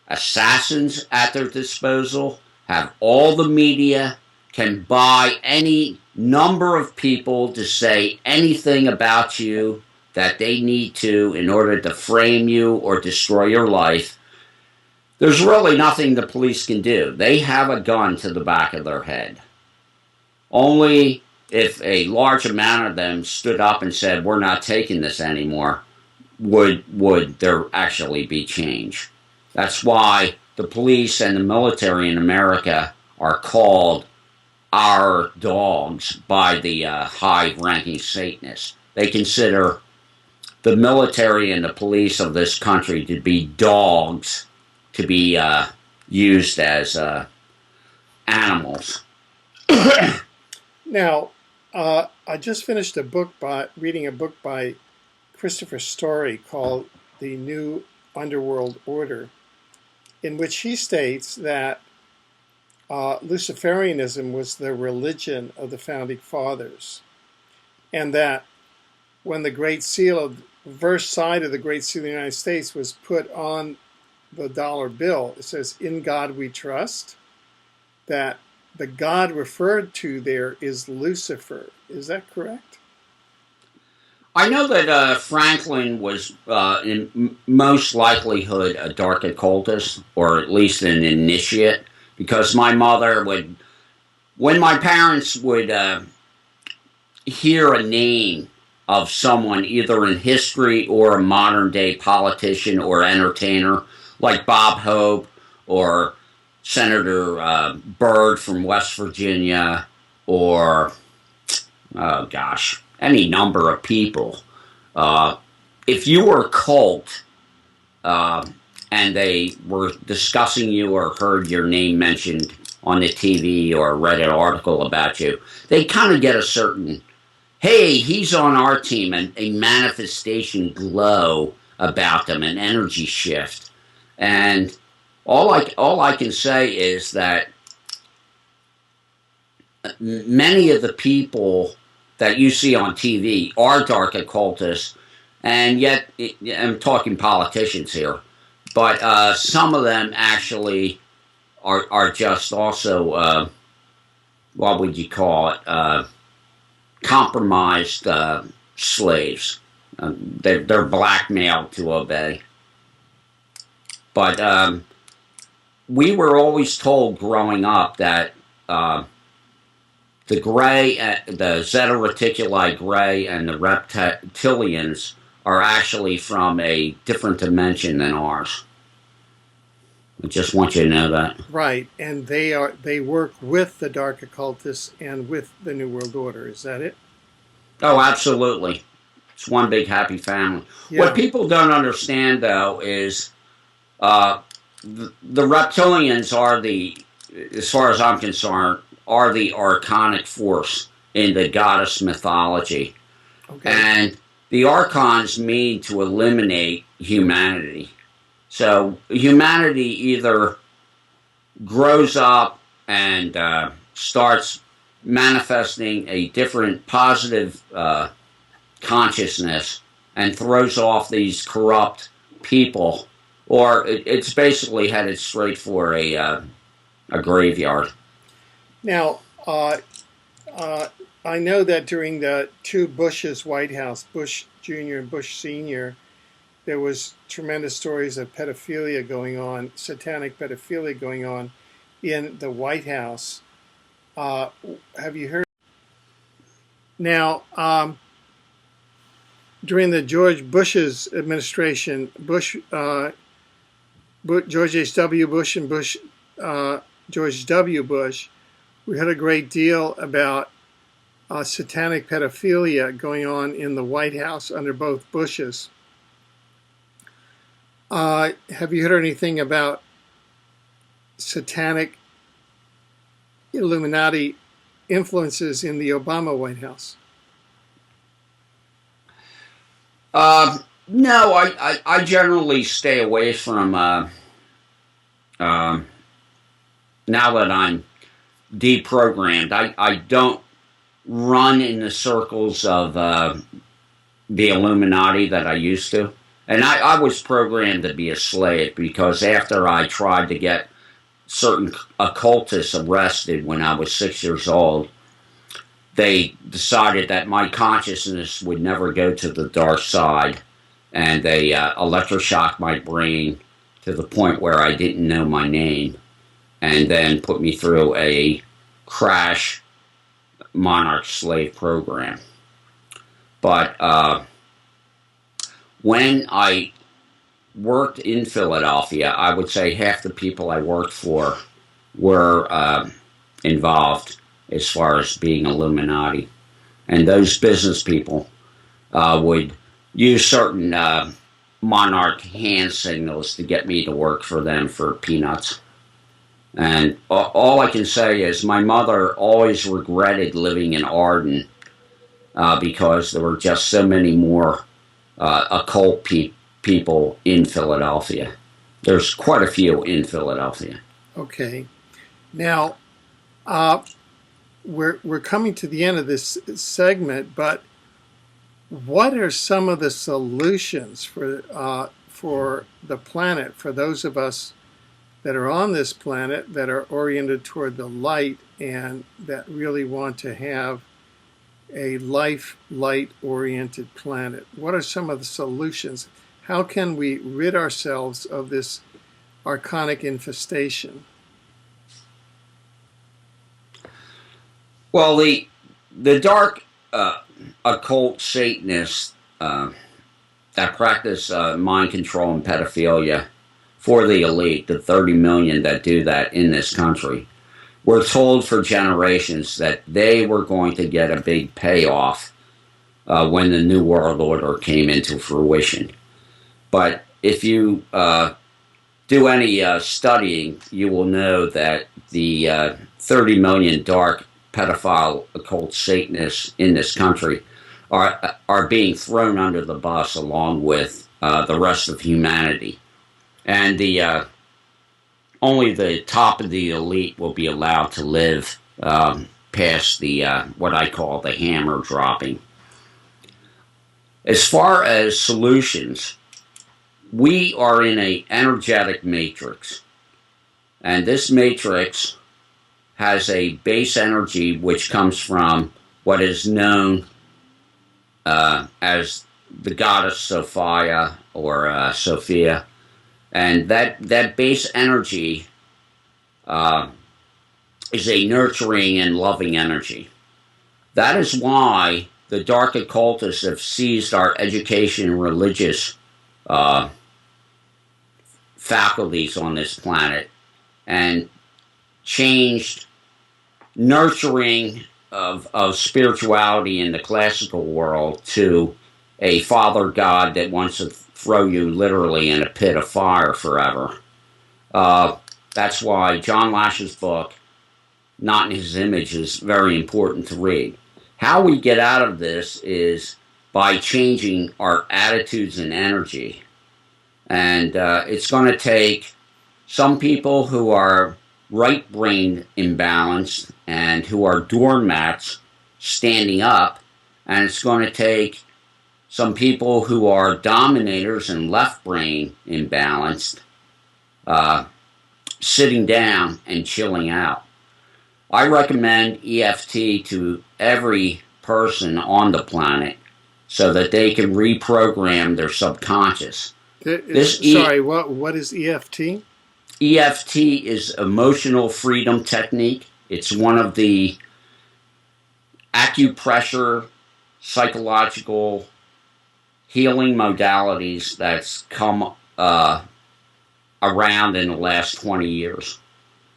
Speaker 2: assassins at their disposal, have all the media, can buy any number of people to say anything about you that they need to in order to frame you or destroy your life. There's really nothing the police can do. They have a gun to the back of their head. Only if a large amount of them stood up and said, we're not taking this anymore, would there actually be change. That's why the police and the military in America are called our dogs by the high-ranking Satanists. They consider the military and the police of this country to be dogs, to be used as animals.
Speaker 1: Now, I just finished reading a book by Christopher Story called The New Underworld Order, in which he states that Luciferianism was the religion of the Founding Fathers, and that when the Great Seal of the first side of the Great Seal of the United States was put on the dollar bill, it says, "In God we trust," that the God referred to there is Lucifer. Is that correct?
Speaker 2: I know that Franklin was, in most likelihood, a dark occultist, or at least an initiate, because my mother would, when my parents would hear a name of someone, either in history or a modern-day politician or entertainer, like Bob Hope or Senator Byrd from West Virginia, or, oh gosh, any number of people. If you were a cult, and they were discussing you or heard your name mentioned on the TV or read an article about you, they kind of get a certain, hey, he's on our team, and a manifestation glow about them, an energy shift. And all I can say is that many of the people that you see on TV are dark occultists, and yet I'm talking politicians here, but some of them actually are just also what would you call it? Compromised slaves. They're blackmailed to obey. But we were always told growing up that the gray, the Zeta Reticuli gray, and the reptilians are actually from a different dimension than ours. I just want you to know that.
Speaker 1: Right, and they work with the dark occultists and with the New World Order. Is that it?
Speaker 2: Oh, absolutely. It's one big happy family. Yeah. What people don't understand, though, is the reptilians are as far as I'm concerned, are the archonic force in the goddess mythology. Okay. And the archons mean to eliminate humanity. So humanity either grows up and starts manifesting a different positive consciousness and throws off these corrupt people, or it's basically headed straight for a graveyard.
Speaker 1: Now, I know that during the two Bushes' White House, Bush Jr. and Bush Sr., there was tremendous stories of pedophilia going on, satanic pedophilia going on in the White House. Have you heard? Now, during the George Bush's administration, George H.W. Bush and George W. Bush, we had a great deal about satanic pedophilia going on in the White House under both Bushes. Have you heard anything about satanic Illuminati influences in the Obama White House?
Speaker 2: No, I generally stay away from, now that I'm deprogrammed, I don't run in the circles of the Illuminati that I used to. And I was programmed to be a slave because after I tried to get certain occultists arrested when I was 6 years old, they decided that my consciousness would never go to the dark side, and they electroshocked my brain to the point where I didn't know my name, and then put me through a crash monarch slave program. But when I worked in Philadelphia, I would say half the people I worked for were involved as far as being Illuminati. And those business people would use certain monarch hand signals to get me to work for them for peanuts. And all I can say is my mother always regretted living in Arden because there were just so many more occult people in Philadelphia. There's quite a few in Philadelphia.
Speaker 1: Okay. Now, we're coming to the end of this segment, but what are some of the solutions for the planet, for those of us that are on this planet that are oriented toward the light and that really want to have a light-oriented planet? What are some of the solutions? How can we rid ourselves of this archonic infestation?
Speaker 2: Well, the dark occult Satanists that practice mind control and pedophilia for the elite, the 30 million that do that in this country, were told for generations that they were going to get a big payoff when the New World Order came into fruition. But if you do any studying, you will know that the 30 million dark pedophile occult Satanists in this country are being thrown under the bus along with the rest of humanity. And the only the top of the elite will be allowed to live past the what I call the hammer dropping. As far as solutions, we are in an energetic matrix, and this matrix has a base energy which comes from what is known as the goddess Sophia or Sophia, and that base energy is a nurturing and loving energy. That is why the dark occultists have seized our education and religious faculties on this planet and changed nurturing of spirituality in the classical world to a father god that wants to throw you literally in a pit of fire forever. That's why John Lash's book, Not in His Image, is very important to read. How we get out of this is by changing our attitudes and energy. And it's going to take some people who are right-brain imbalanced and who are doormats standing up, and it's going to take some people who are dominators and left-brain imbalanced sitting down and chilling out. I recommend EFT to every person on the planet so that they can reprogram their subconscious.
Speaker 1: Sorry, what is EFT?
Speaker 2: EFT is emotional freedom technique. It's one of the acupressure, psychological healing modalities that's come around in the last 20 years.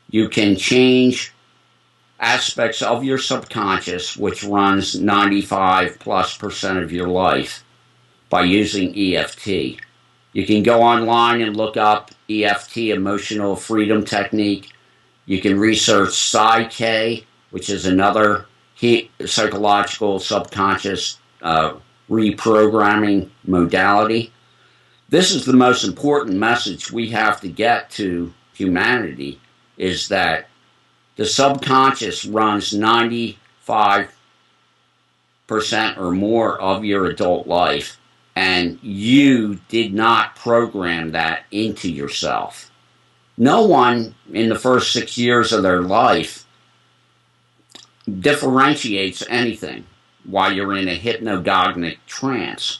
Speaker 2: You can change aspects of your subconscious, which runs 95+% of your life, by using EFT. You can go online and look up EFT, Emotional Freedom Technique. You can research Psy-K, which is another psychological subconscious reprogramming modality. This is the most important message we have to get to humanity, is that the subconscious runs 95% or more of your adult life, and you did not program that into yourself. No one in the first 6 years of their life differentiates anything while you're in a hypnagogic trance.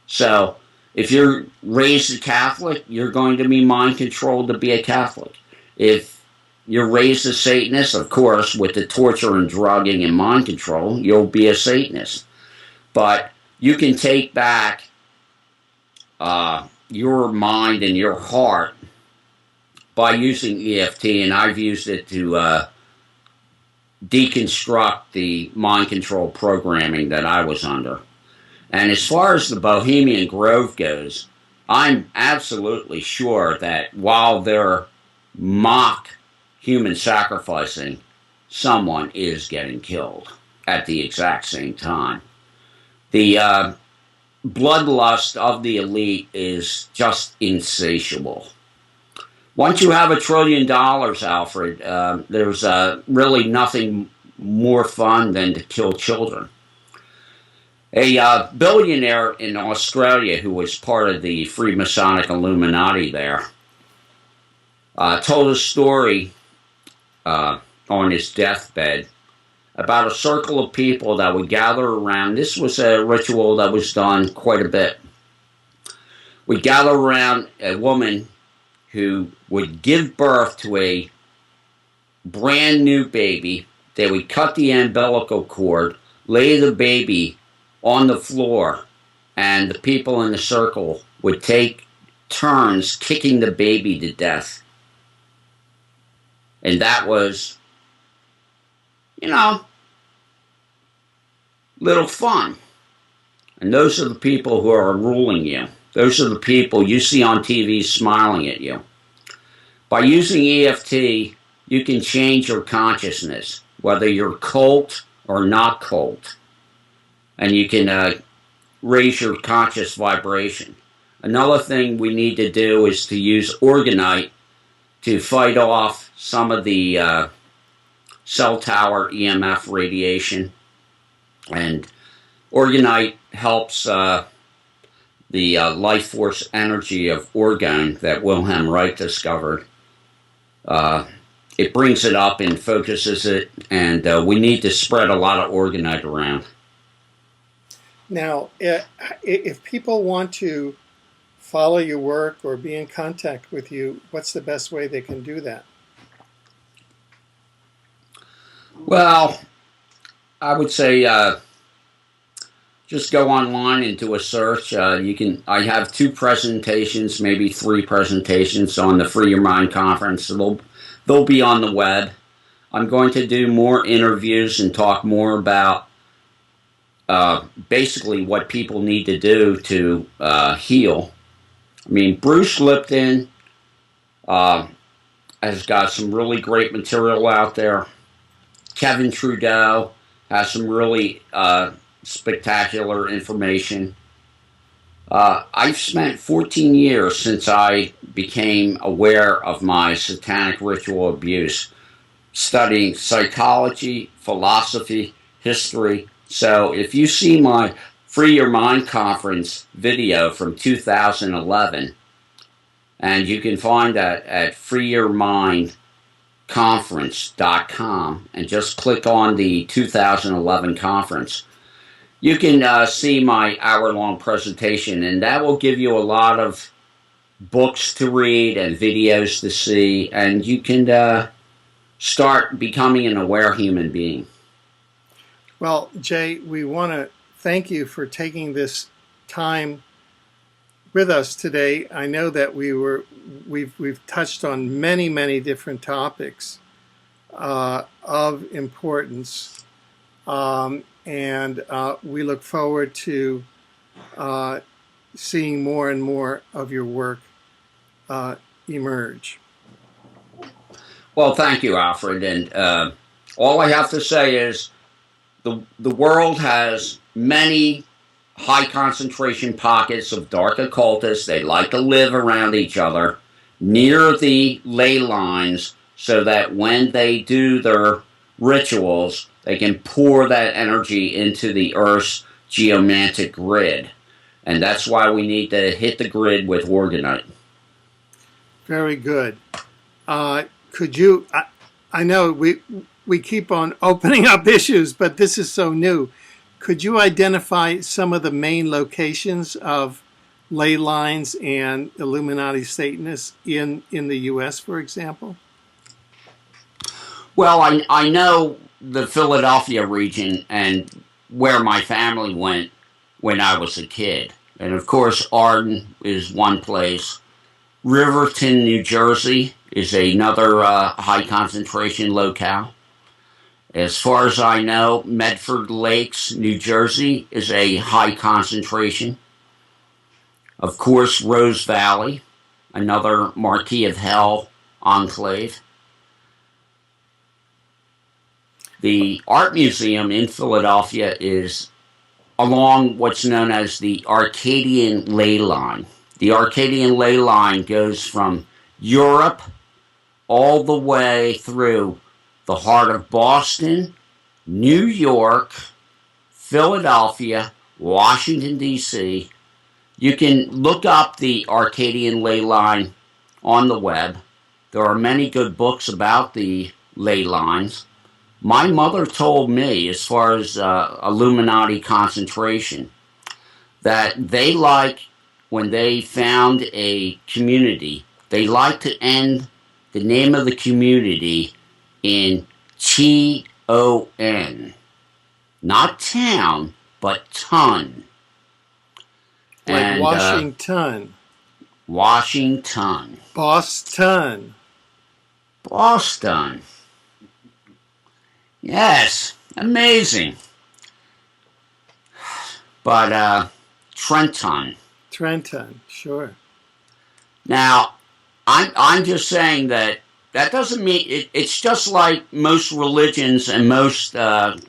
Speaker 2: So if you're raised a Catholic, you're going to be mind controlled to be a Catholic. If you're raised a Satanist, of course, with the torture and drugging and mind control, you'll be a Satanist. But you can take back your mind and your heart by using EFT, and I've used it to deconstruct the mind control programming that I was under. And as far as the Bohemian Grove goes, I'm absolutely sure that while they're mock human sacrificing, someone is getting killed at the exact same time. The bloodlust of the elite is just insatiable. Once you have $1 trillion, Alfred, there's really nothing more fun than to kill children. A billionaire in Australia who was part of the Freemasonic Illuminati there told a story on his deathbed about a circle of people that would gather around. This was a ritual that was done quite a bit. We'd gather around a woman who would give birth to a brand new baby. They would cut the umbilical cord, lay the baby on the floor, and the people in the circle would take turns kicking the baby to death. And that was, little fun. And those are the people who are ruling you. Those are the people you see on TV smiling at you. By using EFT, you can change your consciousness, whether you're cult or not cult, and you can raise your conscious vibration. Another thing we need to do is to use orgonite to fight off some of the cell tower EMF radiation. And orgonite helps the life force energy of orgone that Wilhelm Reich discovered. It brings it up and focuses it, and we need to spread a lot of orgonite around.
Speaker 1: Now, if people want to follow your work or be in contact with you, what's the best way they can do that?
Speaker 2: Well, I would say just go online and do a search. I have 2 presentations, maybe 3 presentations on the Free Your Mind conference. They'll be on the web. I'm going to do more interviews and talk more about basically what people need to do to heal. I mean, Bruce Lipton has got some really great material out there. Kevin Trudeau has some really spectacular information. I've spent 14 years since I became aware of my satanic ritual abuse, studying psychology, philosophy, history. So if you see my Free Your Mind conference video from 2011, and you can find that at freeyourmindconference.com, and just click on the 2011 conference. You can see my hour-long presentation, and that will give you a lot of books to read and videos to see, and you can start becoming an aware human being.
Speaker 1: Well, Jay, we want to thank you for taking this time with us today. I know that we've touched on many different topics of importance, and we look forward to seeing more and more of your work emerge.
Speaker 2: Well, thank you, Alfred. And all I have to say is the world has many high concentration pockets of dark occultists. They like to live around each other near the ley lines so that when they do their rituals, they can pour that energy into the Earth's geomantic grid. And that's why we need to hit the grid with orgonite.
Speaker 1: Very good. Could you, I know we keep on opening up issues, but this is so new. Could you identify some of the main locations of ley lines and Illuminati Satanists in the U.S., for example?
Speaker 2: Well, I know the Philadelphia region and where my family went when I was a kid. And of course, Arden is one place. Riverton, New Jersey is another high concentration locale. As far as I know, Medford Lakes, New Jersey is a high concentration. Of course, Rose Valley, another Marquis of Hell enclave. The art museum in Philadelphia is along what's known as the Arcadian ley line. The Arcadian ley line goes from Europe all the way through the heart of Boston, New York, Philadelphia, Washington, D.C. You can look up the Arcadian ley line on the web. There are many good books about the ley lines. My mother told me, as far as Illuminati concentration, that they like, when they found a community, they like to end the name of the community in T-O-N. Not town, but ton.
Speaker 1: Like
Speaker 2: and,
Speaker 1: Washington.
Speaker 2: Washington.
Speaker 1: Boston.
Speaker 2: Boston. Yes, amazing. But Trenton.
Speaker 1: Trenton, sure.
Speaker 2: Now, I'm just saying that that doesn't mean it's just like most religions and most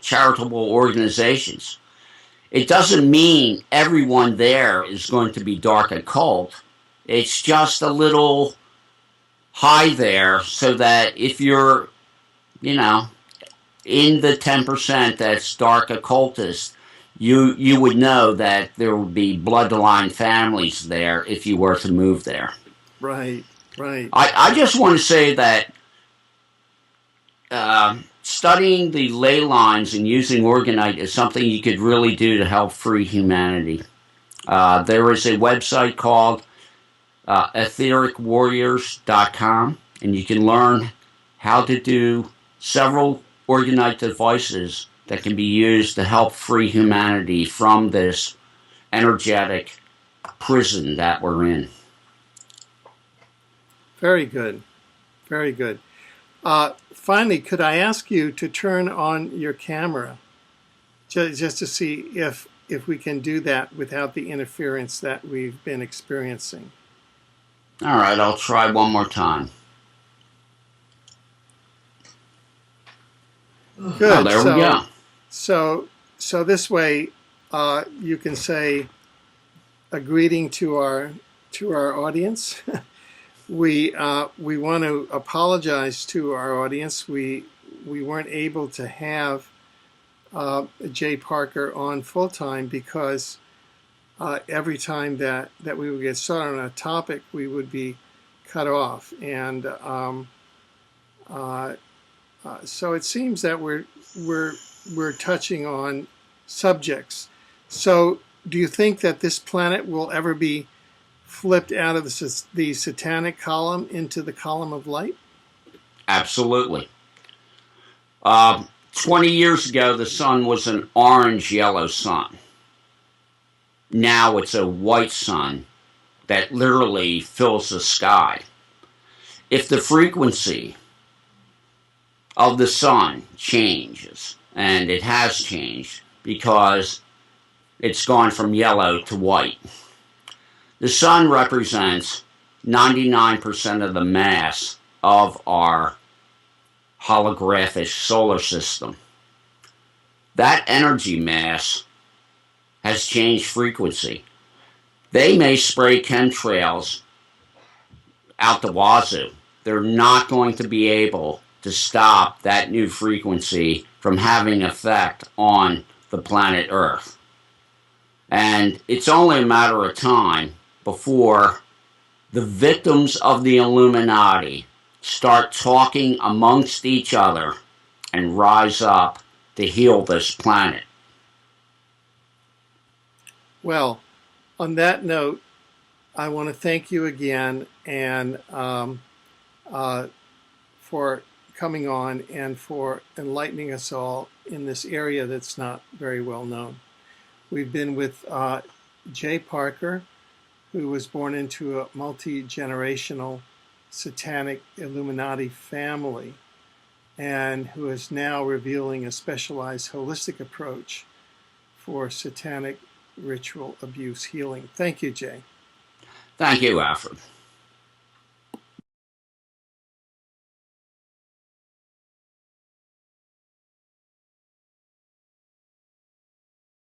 Speaker 2: charitable organizations. It doesn't mean everyone there is going to be dark occult. It's just a little high there so that if you're, you know, in the 10% that's dark occultist, you would know that there would be bloodline families there if you were to move there.
Speaker 1: Right, right.
Speaker 2: I just want to say that studying the ley lines and using organite is something you could really do to help free humanity. There is a website called ethericwarriors.com, and you can learn how to do several organite devices that can be used to help free humanity from this energetic prison that we're in.
Speaker 1: Very good. Very good. Finally, could I ask you to turn on your camera just to see if we can do that without the interference that we've been experiencing?
Speaker 2: All right, I'll try one more time.
Speaker 1: Good.
Speaker 2: Oh, there we go.
Speaker 1: So this way, you can say a greeting to our audience. We want to apologize to our audience. We weren't able to have Jay Parker on full time because every time that we would get started on a topic, we would be cut off, and so it seems that we're touching on subjects. So, do you think that this planet will ever be flipped out of the satanic column into the column of light?
Speaker 2: Absolutely. 20 years ago, the sun was an orange-yellow sun. Now it's a white sun that literally fills the sky. If the frequency of the sun changes, and it has changed because it's gone from yellow to white, the sun represents 99% of the mass of our holographic solar system. That energy mass has changed frequency. They may spray chemtrails out the wazoo. They're not going to be able to stop that new frequency from having effect on the planet Earth. And it's only a matter of time before the victims of the Illuminati start talking amongst each other and rise up to heal this planet.
Speaker 1: Well, on that note, I want to thank you again and for coming on and for enlightening us all in this area that's not very well known. We've been with Jay Parker, who was born into a multi-generational satanic Illuminati family and who is now revealing a specialized holistic approach for satanic ritual abuse healing. Thank you, Jay.
Speaker 2: Thank you, Alfred.